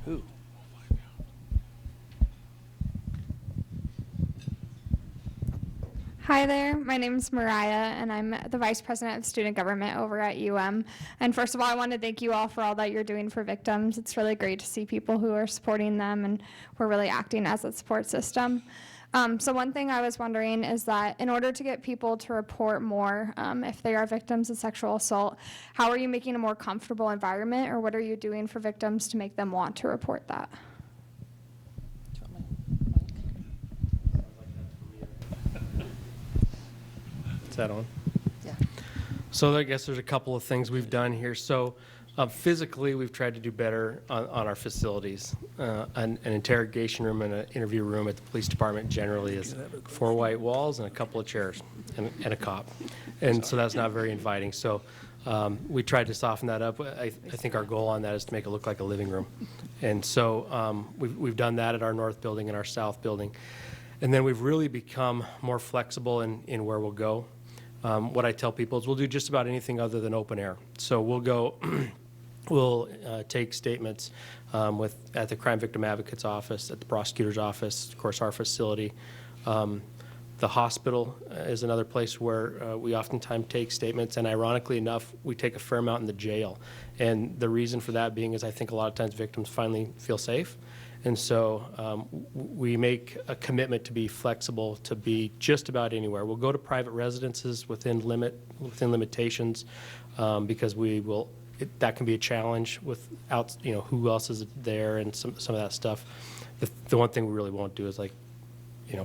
Who? Hi there, my name is Mariah, and I'm the Vice President of Student Government over at UM. And first of all, I want to thank you all for all that you're doing for victims. It's really great to see people who are supporting them, and we're really acting as a support system. So one thing I was wondering is that in order to get people to report more if they are victims of sexual assault, how are you making a more comfortable environment, or what are you doing for victims to make them want to report that? Is that on? Yeah. So I guess there's a couple of things we've done here. So physically, we've tried to do better on our facilities. An interrogation room and an interview room at the police department generally is 4 white walls and a couple of chairs and a cop. And so that's not very inviting. So we tried to soften that up. I think our goal on that is to make it look like a living room. And so we've done that at our north building and our south building. And then we've really become more flexible in where we'll go. What I tell people is we'll do just about anything other than open air. So we'll go, we'll take statements at the Crime Victim Advocate's office, at the prosecutor's office, of course, our facility. The hospital is another place where we oftentimes take statements, and ironically enough, we take a fair amount in the jail. And the reason for that being is I think a lot of times victims finally feel safe. And so we make a commitment to be flexible, to be just about anywhere. We'll go to private residences within limitations, because that can be a challenge without, who else is there and some of that stuff. The one thing we really won't do is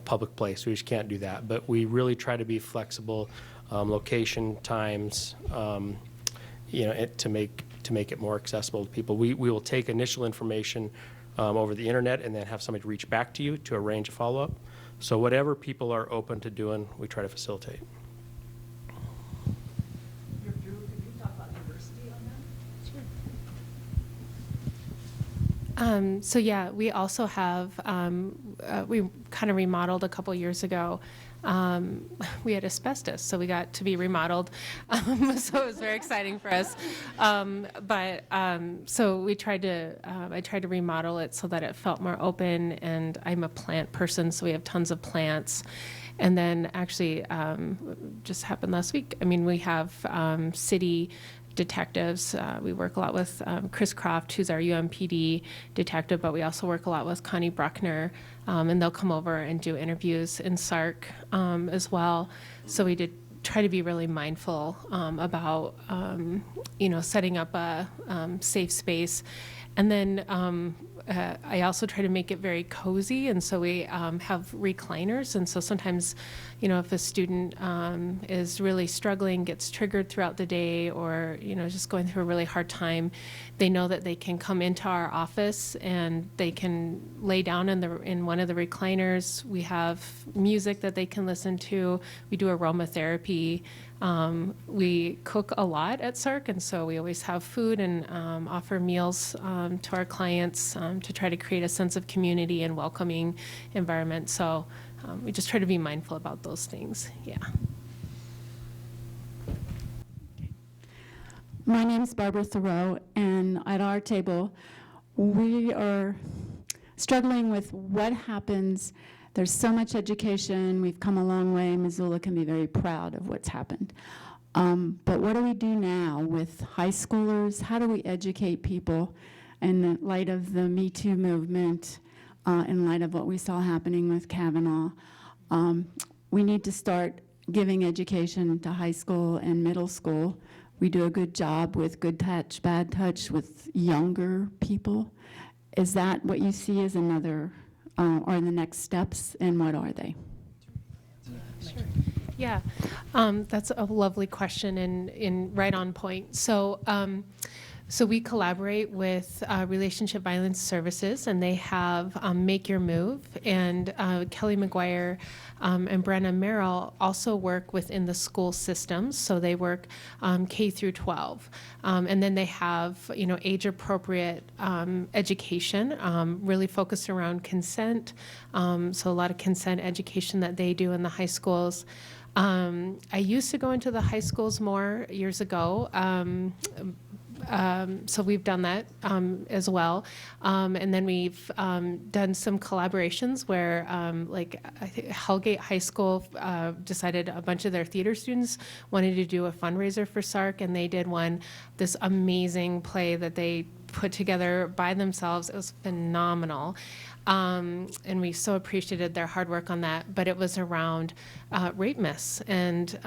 public place. We just can't do that. But we really try to be flexible, location, times, to make it more accessible to people. We will take initial information over the internet and then have somebody reach back to you to arrange a follow-up. So whatever people are open to doing, we try to facilitate. Could you talk about diversity on that? So yeah, we also have, we kind of remodeled a couple years ago. We had asbestos, so we got to be remodeled. So it was very exciting for us. So we tried to, I tried to remodel it so that it felt more open, and I'm a plant person, so we have tons of plants. And then actually, just happened last week, we have city detectives. We work a lot with Chris Croft, who's our UMPD detective, but we also work a lot with Connie Bruckner, and they'll come over and do interviews in SARC as well. So we did try to be really mindful about, setting up a safe space. And then I also try to make it very cozy, and so we have recliners. And so sometimes, if a student is really struggling, gets triggered throughout the day, or just going through a really hard time, they know that they can come into our office and they can lay down in one of the recliners. We have music that they can listen to. We do aromatherapy. We cook a lot at SARC, and so we always have food and offer meals to our clients to try to create a sense of community and welcoming environment. So we just try to be mindful about those things. Yeah. My name is Barbara Thoreau, and at our table, we are struggling with what happens. There's so much education. We've come a long way. Missoula can be very proud of what's happened. But what do we do now with high schoolers? How do we educate people in light of the Me Too movement, in light of what we saw happening with Kavanaugh? We need to start giving education to high school and middle school. We do a good job with good touch, bad touch with younger people. Is that what you see as another, or the next steps, and what are they? Sure. Yeah, that's a lovely question and right on point. So we collaborate with Relationship Violence Services, and they have Make Your Move, and Kelly McGuire and Brenna Merrill also work within the school systems. So they work K through 12, and then they have age-appropriate education, really focused around consent. So a lot of consent education that they do in the high schools. I used to go into the high schools more years ago. So we've done that as well. And then we've done some collaborations where, like, I think Hellgate High School decided a bunch of their theater students wanted to do a fundraiser for SARC, and they did this amazing play that they put together by themselves. It was phenomenal. And we so appreciated their hard work on that. But it was around rape myths and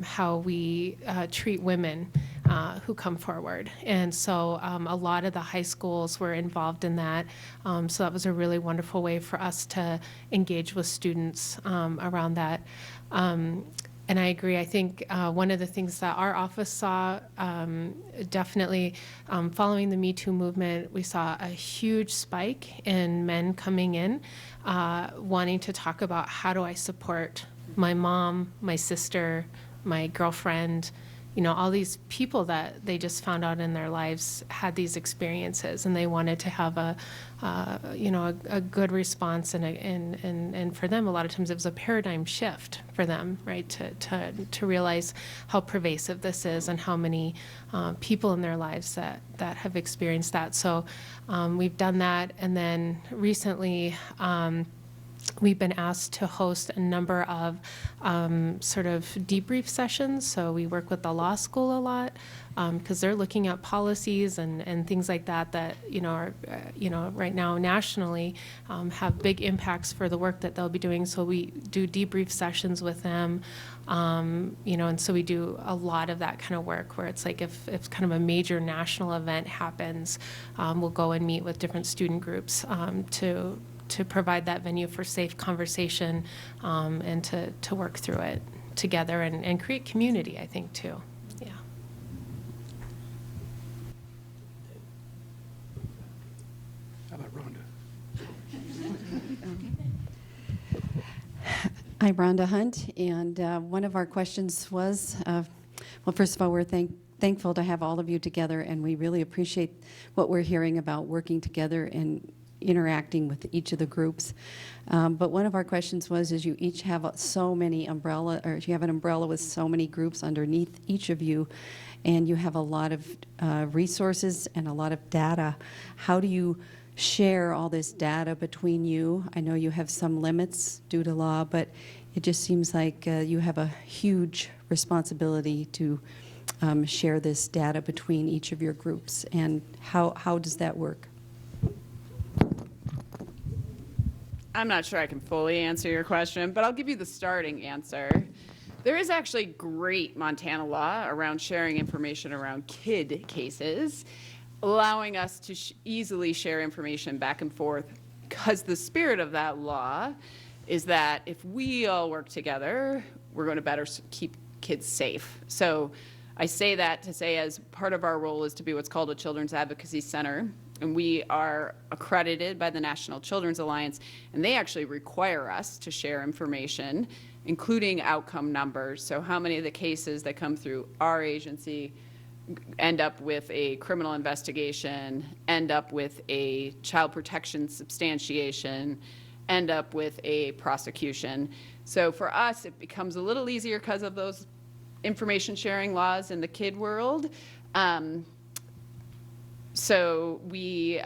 how we treat women who come forward. And so a lot of the high schools were involved in that. So that was a really wonderful way for us to engage with students around that. And I agree. I think one of the things that our office saw, definitely following the Me Too movement, we saw a huge spike in men coming in wanting to talk about, how do I support my mom, my sister, my girlfriend, all these people that they just found out in their lives had these experiences, and they wanted to have a good response, and for them, a lot of times it was a paradigm shift for them, right, to realize how pervasive this is and how many people in their lives that have experienced that. So we've done that, and then recently, we've been asked to host a number of sort of debrief sessions. So we work with the law school a lot because they're looking at policies and things like that are right now nationally have big impacts for the work that they'll be doing. So we do debrief sessions with them, and so we do a lot of that kind of work where it's like if kind of a major national event happens, we'll go and meet with different student groups to provide that venue for safe conversation and to work through it together and create community, I think, too. Yeah. How about Rhonda? I'm Rhonda Hunt, and one of our questions was, well, first of all, we're thankful to have all of you together, and we really appreciate what we're hearing about working together and interacting with each of the groups. But one of our questions was, is you each have so many you have an umbrella with so many groups underneath each of you, and you have a lot of resources and a lot of data. How do you share all this data between you? I know you have some limits due to law, but it just seems like you have a huge responsibility to share this data between each of your groups. And how does that work? I'm not sure I can fully answer your question, but I'll give you the starting answer. There is actually great Montana law around sharing information around kid cases, allowing us to easily share information back and forth, because the spirit of that law is that if we all work together, we're going to better keep kids safe. So I say that to say, as part of our role is to be what's called a Children's Advocacy Center, and we are accredited by the National Children's Alliance, and they actually require us to share information, including outcome numbers. So how many of the cases that come through our agency end up with a criminal investigation, end up with a child protection substantiation, end up with a prosecution. So for us, it becomes a little easier because of those information sharing laws in the kid world. So we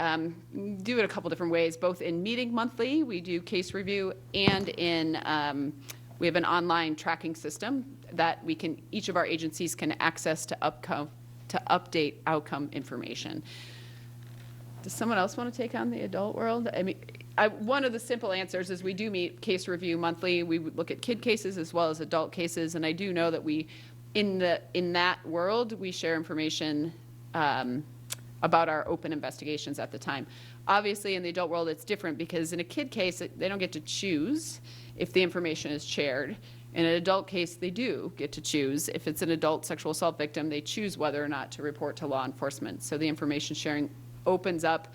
do it a couple different ways, both in meeting monthly, we do case review, and in we have an online tracking system that each of our agencies can access to update outcome information. Does someone else want to take on the adult world? I mean, one of the simple answers is we do meet case review monthly. We look at kid cases as well as adult cases, and I do know that in that world, we share information about our open investigations at the time. Obviously, in the adult world, it's different because in a kid case, they don't get to choose if the information is shared. In an adult case, they do get to choose. If it's an adult sexual assault victim, they choose whether or not to report to law enforcement. So the information sharing opens up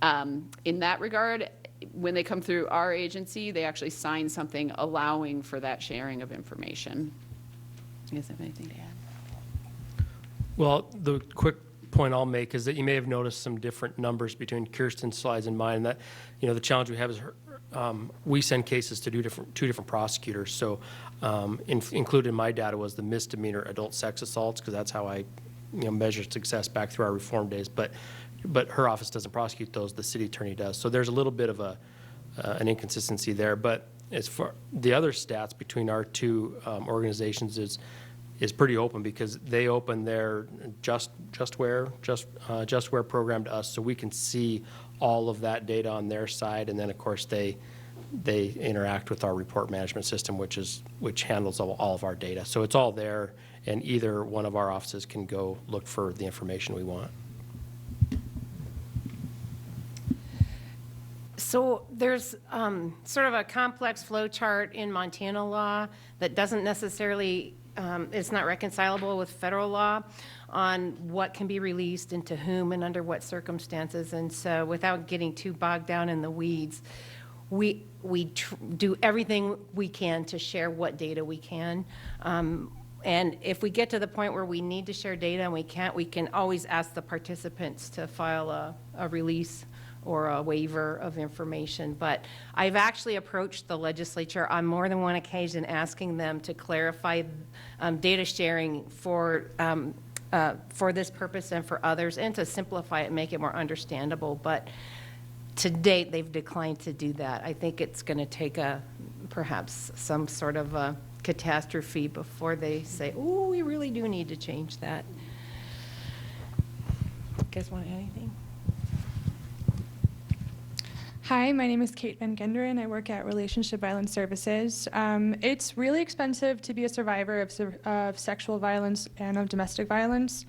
in that regard. When they come through our agency, they actually sign something allowing for that sharing of information. You guys have anything to add? Well, the quick point I'll make is that you may have noticed some different numbers between Kirsten's slides and mine, and that the challenge we have is we send cases to two different prosecutors. So included in my data was the misdemeanor adult sex assaults, because that's how I measure success back through our reform days. But her office doesn't prosecute those, the city attorney does. So there's a little bit of an inconsistency there. But as far the other stats between our two organizations is pretty open, because they open their Justware program to us, so we can see all of that data on their side, and then of course they interact with our report management system, which handles all of our data. So it's all there, and either one of our offices can go look for the information we want. So there's sort of a complex flow chart in Montana law that doesn't necessarily, it's not reconcilable with federal law on what can be released and to whom and under what circumstances. And so without getting too bogged down in the weeds, we do everything we can to share what data we can. And if we get to the point where we need to share data and we can't, we can always ask the participants to file a release or a waiver of information. But I've actually approached the legislature on more than one occasion asking them to clarify data sharing for this purpose and for others, and to simplify it and make it more understandable. But to date, they've declined to do that. I think it's going to take perhaps some sort of a catastrophe before they say, oh, we really do need to change that. You guys want to add anything? Hi, my name is Kate Van Genderen. I work at Relationship Violence Services. It's really expensive to be a survivor of sexual violence and of domestic violence.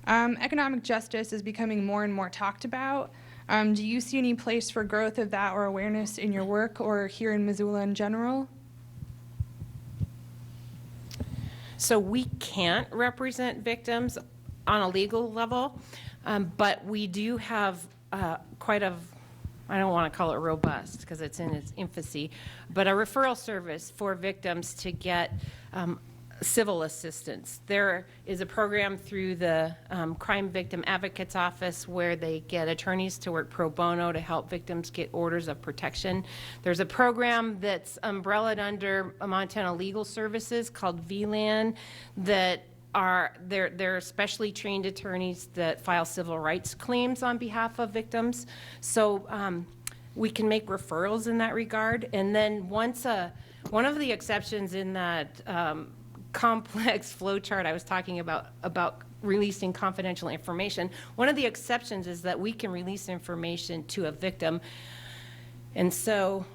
Economic justice is becoming more and more talked about. Do you see any place for growth of that or awareness in your work or here in Missoula in general? So we can't represent victims on a legal level, but we do have quite a, I don't want to call it robust because it's in its infancy, but a referral service for victims to get civil assistance. There is a program through the Crime Victim Advocates Office where they get attorneys to work pro bono to help victims get orders of protection. There's a program that's umbrellaed under Montana Legal Services called VLAN that they're specially trained attorneys that file civil rights claims on behalf of victims. So we can make referrals in that regard. And then once one of the exceptions in that complex flow chart I was talking about releasing confidential information, one of the exceptions is that we can release information to a victim. And so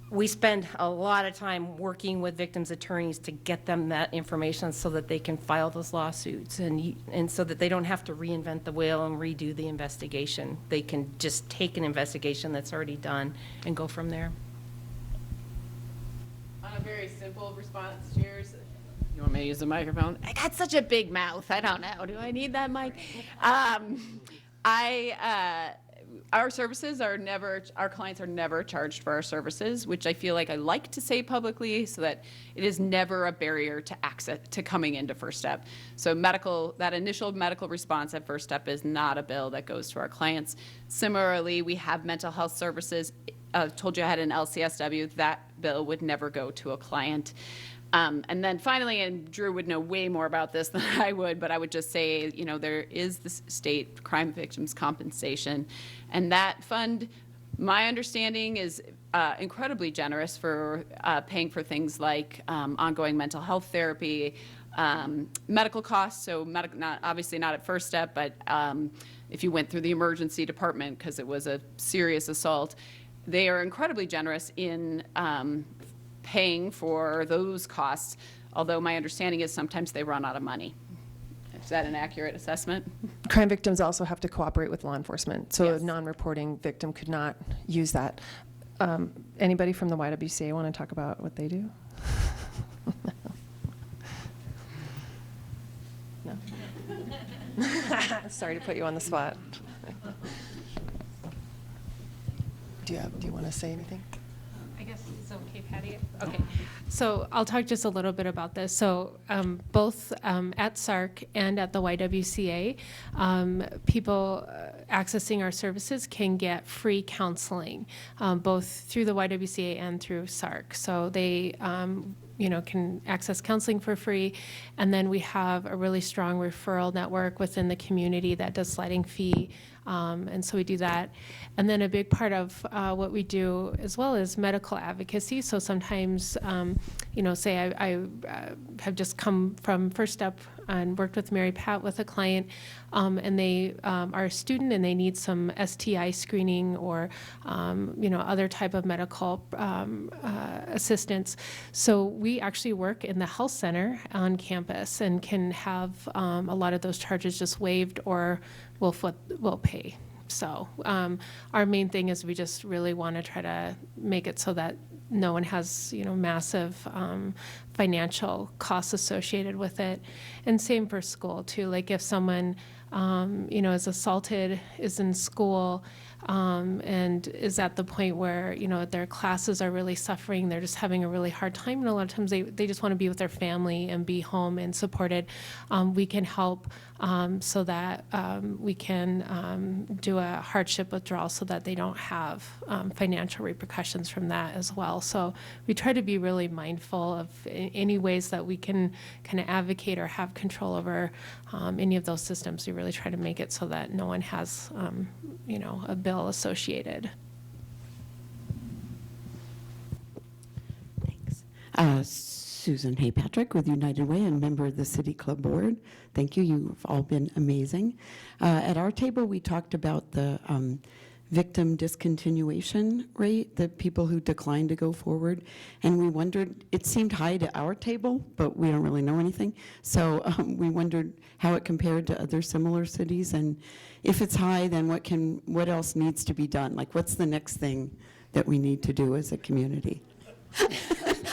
we spend a lot of time working with victims' attorneys to get them that information so that they can file those lawsuits and so that they don't have to reinvent the wheel and redo the investigation. They can just take an investigation that's already done and go from there. On a very simple response, cheers. You want me to use the microphone? I got such a big mouth. I don't know. Do I need that mic? Our services are never, our clients are never charged for our services, which I feel like I like to say publicly so that it is never a barrier to access, to coming into First Step. So that initial medical response at First Step is not a bill that goes to our clients. Similarly, we have mental health services. Told you I had an LCSW, that bill would never go to a client. And then finally, and Drew would know way more about this than I would, but I would just say, there is the state crime victims compensation, and that fund, my understanding, is incredibly generous for paying for things like ongoing mental health therapy, medical costs, so obviously not at First Step, but if you went through the emergency department because it was a serious assault, they are incredibly generous in paying for those costs, although my understanding is sometimes they run out of money. Is that an accurate assessment? Crime victims also have to cooperate with law enforcement, so Yes. a non-reporting victim could not use that. Anybody from the YWCA want to talk about what they do? No. Sorry to put you on the spot. Do you want to say anything? I guess it's okay, Patty. Okay. So I'll talk just a little bit about this. So both at SARC and at the YWCA, people accessing our services can get free counseling, both through the YWCA and through SARC. So they can access counseling for free. And then we have a really strong referral network within the community that does sliding fee. And so we do that. And then a big part of what we do as well is medical advocacy. So sometimes, say I have just come from First Step and worked with Mary Pat with a client, and they are a student and they need some STI screening or, other type of medical assistance. So we actually work in the health center on campus and can have a lot of those charges just waived or we'll pay. So our main thing is we just really want to try to make it so that no one has, massive financial costs associated with it. And same for school too. Like if someone, is assaulted, is in school, and is at the point where, their classes are really suffering, they're just having a really hard time. And a lot of times they just want to be with their family and be home and supported. We can help so that we can do a hardship withdrawal so that they don't have financial repercussions from that as well. So we try to be really mindful of any ways that we can kind of advocate or have control over any of those systems. We really try to make it so that no one has, a bill associated. Susan Haypatrick with United Way and member of the City Club Board. Thank you. You've all been amazing. At our table, we talked about the victim discontinuation rate, the people who declined to go forward. And we wondered, it seemed high to our table, but we don't really know anything. So we wondered how it compared to other similar cities. And if it's high, then what else needs to be done? Like, what's the next thing that we need to do as a community?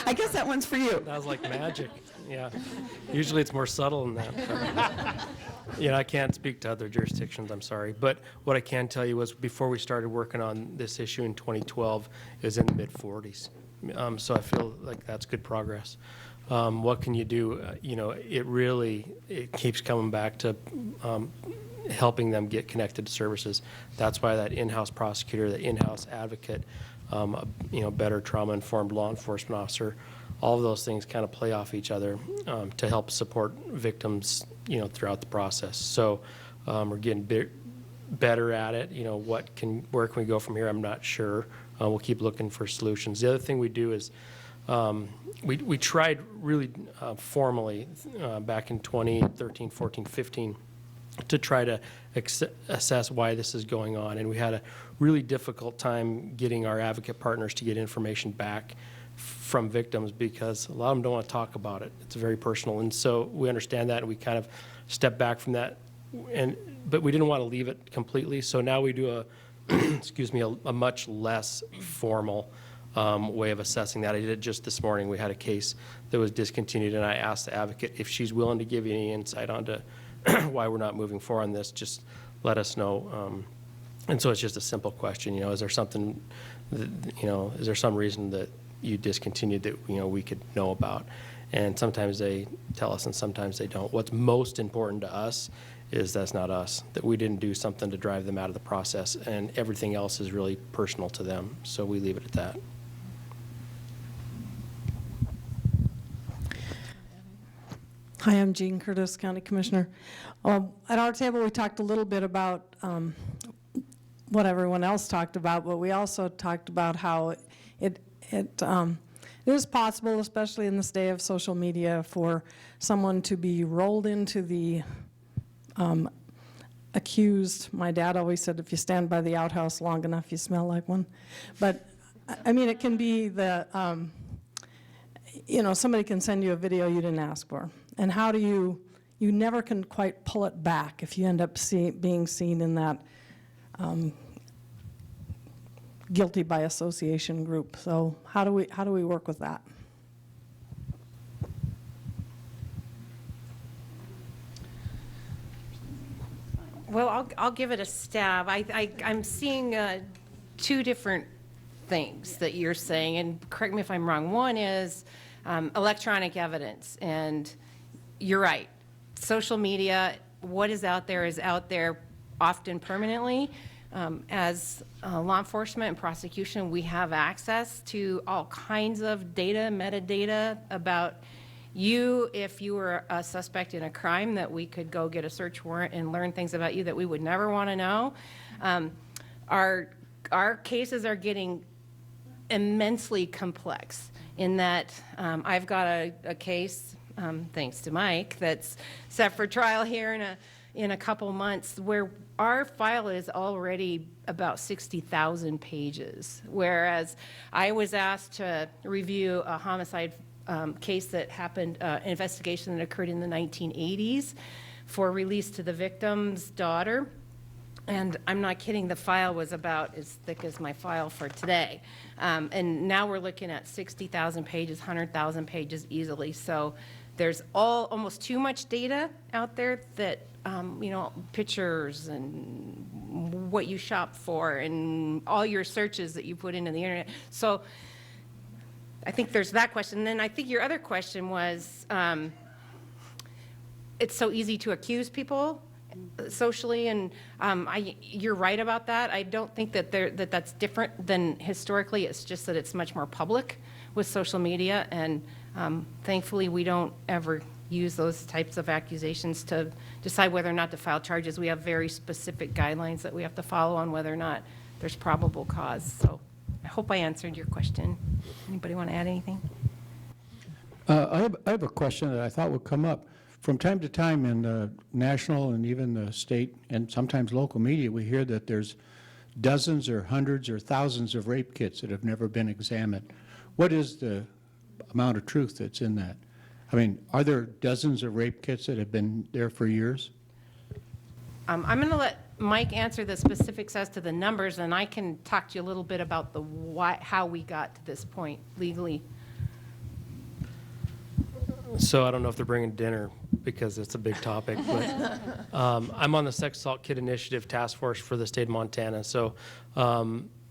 I guess that one's for you. That was like magic. Yeah. Usually it's more subtle than that. I can't speak to other jurisdictions, I'm sorry. But what I can tell you was before we started working on this issue in 2012, it was in the mid-40s. So I feel like that's good progress. What can you do? It keeps coming back to helping them get connected to services. That's why that in-house prosecutor, the in-house advocate, better trauma-informed law enforcement officer, all of those things kind of play off each other to help support victims, throughout the process. So we're getting better at it. Where can we go from here? I'm not sure. We'll keep looking for solutions. The other thing we do is we tried really formally back in 2013, 14, 15 to try to assess why this is going on. And we had a really difficult time getting our advocate partners to get information back from victims because a lot of them don't want to talk about it. It's very personal. And so we understand that and we kind of step back from that. But we didn't want to leave it completely. So now we do a much less formal way of assessing that. I did it just this morning. We had a case that was discontinued and I asked the advocate if she's willing to give you any insight onto why we're not moving forward on this, just let us know. And so it's just a simple question, is there something, is there some reason that you discontinued that, we could know about? And sometimes they tell us and sometimes they don't. What's most important to us is that's not us, that we didn't do something to drive them out of the process, and everything else is really personal to them. So we leave it at that. Hi, I'm Jean Curtis, County Commissioner. At our table, we talked a little bit about what everyone else talked about, but we also talked about how it is possible, especially in this day of social media, for someone to be rolled into the accused. My dad always said, if you stand by the outhouse long enough, you smell like one. But, I mean, it can be the, somebody can send you a video you didn't ask for. And how do you never can quite pull it back if you end up being seen in that guilty by association group. So how do we work with that? Well, I'll give it a stab. I'm seeing two different things that you're saying, and correct me if I'm wrong. One is electronic evidence, and you're right. Social media, what is out there, often permanently. As law enforcement and prosecution, we have access to all kinds of data, metadata about you if you were a suspect in a crime, that we could go get a search warrant and learn things about you that we would never want to know. Our cases are getting immensely complex in that I've got a case, thanks to Mike, that's set for trial here in a couple months, where our file is already about 60,000 pages, whereas I was asked to review a homicide case that happened, an investigation that occurred in the 1980s for release to the victim's daughter. And I'm not kidding, the file was about as thick as my file for today. And now we're looking at 60,000 pages, 100,000 pages easily. So there's almost too much data out there that, you know, pictures and what you shop for and all your searches that you put into the internet. So I think there's that question. And then I think your other question was, it's so easy to accuse people socially, and you're right about that. I don't think that that's different than historically. It's just that it's much more public with social media, and thankfully we don't ever use those types of accusations to decide whether or not to file charges. We have very specific guidelines that we have to follow on whether or not there's probable cause. So I hope I answered your question. Anybody want to add anything? I have a question that I thought would come up. From time to time in the national and even the state and sometimes local media, we hear that there's dozens or hundreds or thousands of rape kits that have never been examined. What is the amount of truth that's in that? I mean, are there dozens of rape kits that have been there for years? I'm going to let Mike answer the specifics as to the numbers, and I can talk to you a little bit about the how we got to this point legally. So I don't know if they're bringing dinner because it's a big topic, but I'm on the Sex Assault Kit Initiative Task Force for the state of Montana. So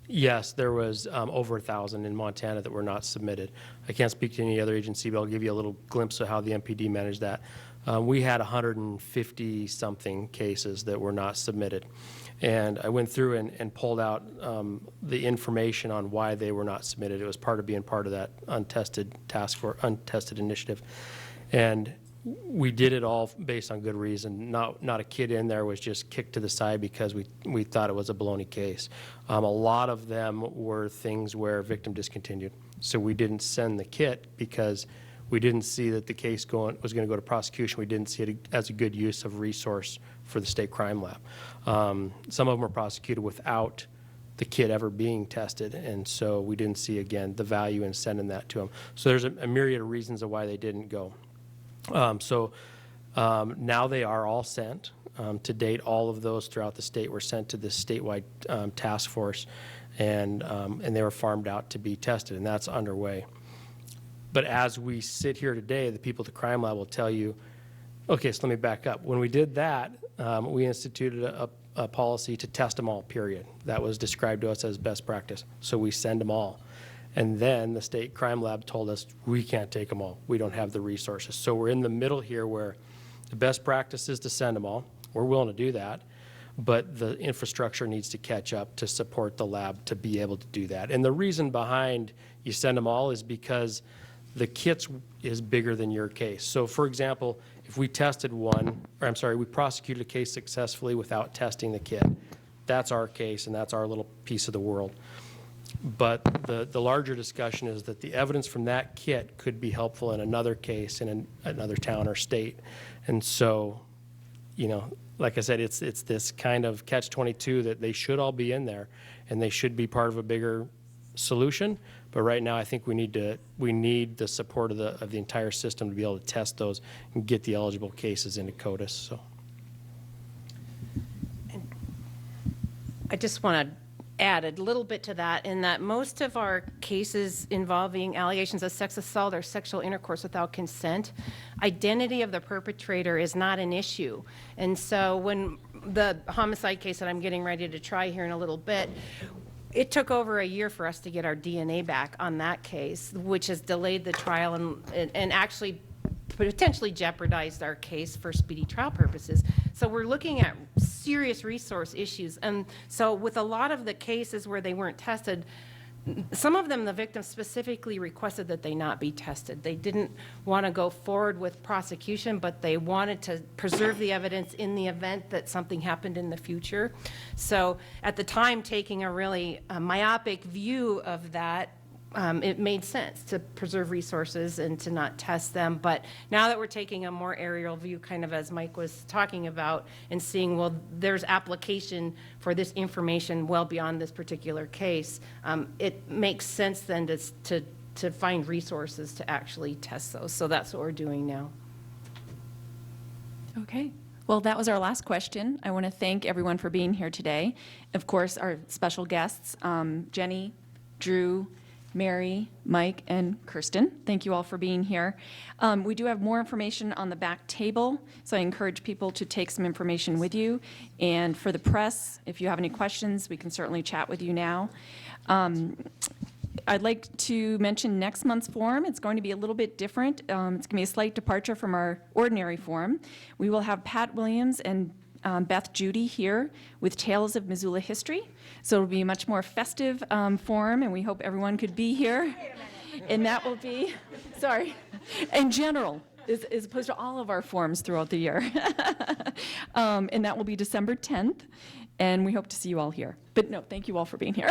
yes, there was over 1,000 in Montana that were not submitted. I can't speak to any other agency, but I'll give you a little glimpse of how the MPD managed that. We had 150-something cases that were not submitted. And I went through and pulled out the information on why they were not submitted. It was part of being part of that untested task force, untested initiative. And we did it all based on good reason. Not a kid in there was just kicked to the side because we thought it was a baloney case. A lot of them were things where victim discontinued. So we didn't send the kit because we didn't see that the case was going to go to prosecution. We didn't see it as a good use of resource for the state crime lab. Some of them were prosecuted without the kit ever being tested, and so we didn't see, again, the value in sending that to them. So there's a myriad of reasons of why they didn't go. Now they are all sent. To date, all of those throughout the state were sent to this statewide task force, and they were farmed out to be tested, and that's underway. But as we sit here today, the people at the crime lab will tell you, okay, so let me back up. When we did that, we instituted a policy to test them all, period. That was described to us as best practice. So we send them all. And then the state crime lab told us we can't take them all. We don't have the resources. So we're in the middle here where the best practice is to send them all. We're willing to do that. But the infrastructure needs to catch up to support the lab to be able to do that. And the reason behind you send them all is because the kits is bigger than your case. So for example, if we tested we prosecuted a case successfully without testing the kit, that's our case and that's our little piece of the world. But the larger discussion is that the evidence from that kit could be helpful in another case in another town or state. And so, you know, like I said, it's this kind of catch-22 that they should all be in there and they should be part of a bigger solution. But right now, I think we need the support of the entire system to be able to test those and get the eligible cases into CODIS. So, I just want to add a little bit to that, in that most of our cases involving allegations of sex assault or sexual intercourse without consent, identity of the perpetrator is not an issue. And so when the homicide case that I'm getting ready to try here in a little bit, it took over a year for us to get our DNA back on that case, which has delayed the trial and actually potentially jeopardized our case for speedy trial purposes. So we're looking at serious resource issues. And so with a lot of the cases where they weren't tested, some of them, the victims specifically requested that they not be tested. They didn't want to go forward with prosecution, but they wanted to preserve the evidence in the event that something happened in the future. So at the time, taking a really myopic view of that, it made sense to preserve resources and to not test them. But now that we're taking a more aerial view, kind of as Mike was talking about, and seeing, well, there's application for this information well beyond this particular case, it makes sense then to find resources to actually test those. So that's what we're doing now. Okay. Well, that was our last question. I want to thank everyone for being here today. Of course, our special guests, Jenny, Drew, Mary, Mike, and Kirsten. Thank you all for being here. We do have more information on the back table, so I encourage people to take some information with you. And for the press, if you have any questions, we can certainly chat with you now. I'd like to mention next month's forum. It's going to be a little bit different. It's going to be a slight departure from our ordinary forum. We will have Pat Williams and Beth Judy here with Tales of Missoula History. So it'll be a much more festive forum, and we hope everyone could be here. And that will be, sorry, in general, as opposed to all of our forums throughout the year. And that will be December 10th, and we hope to see you all here. But no, thank you all for being here.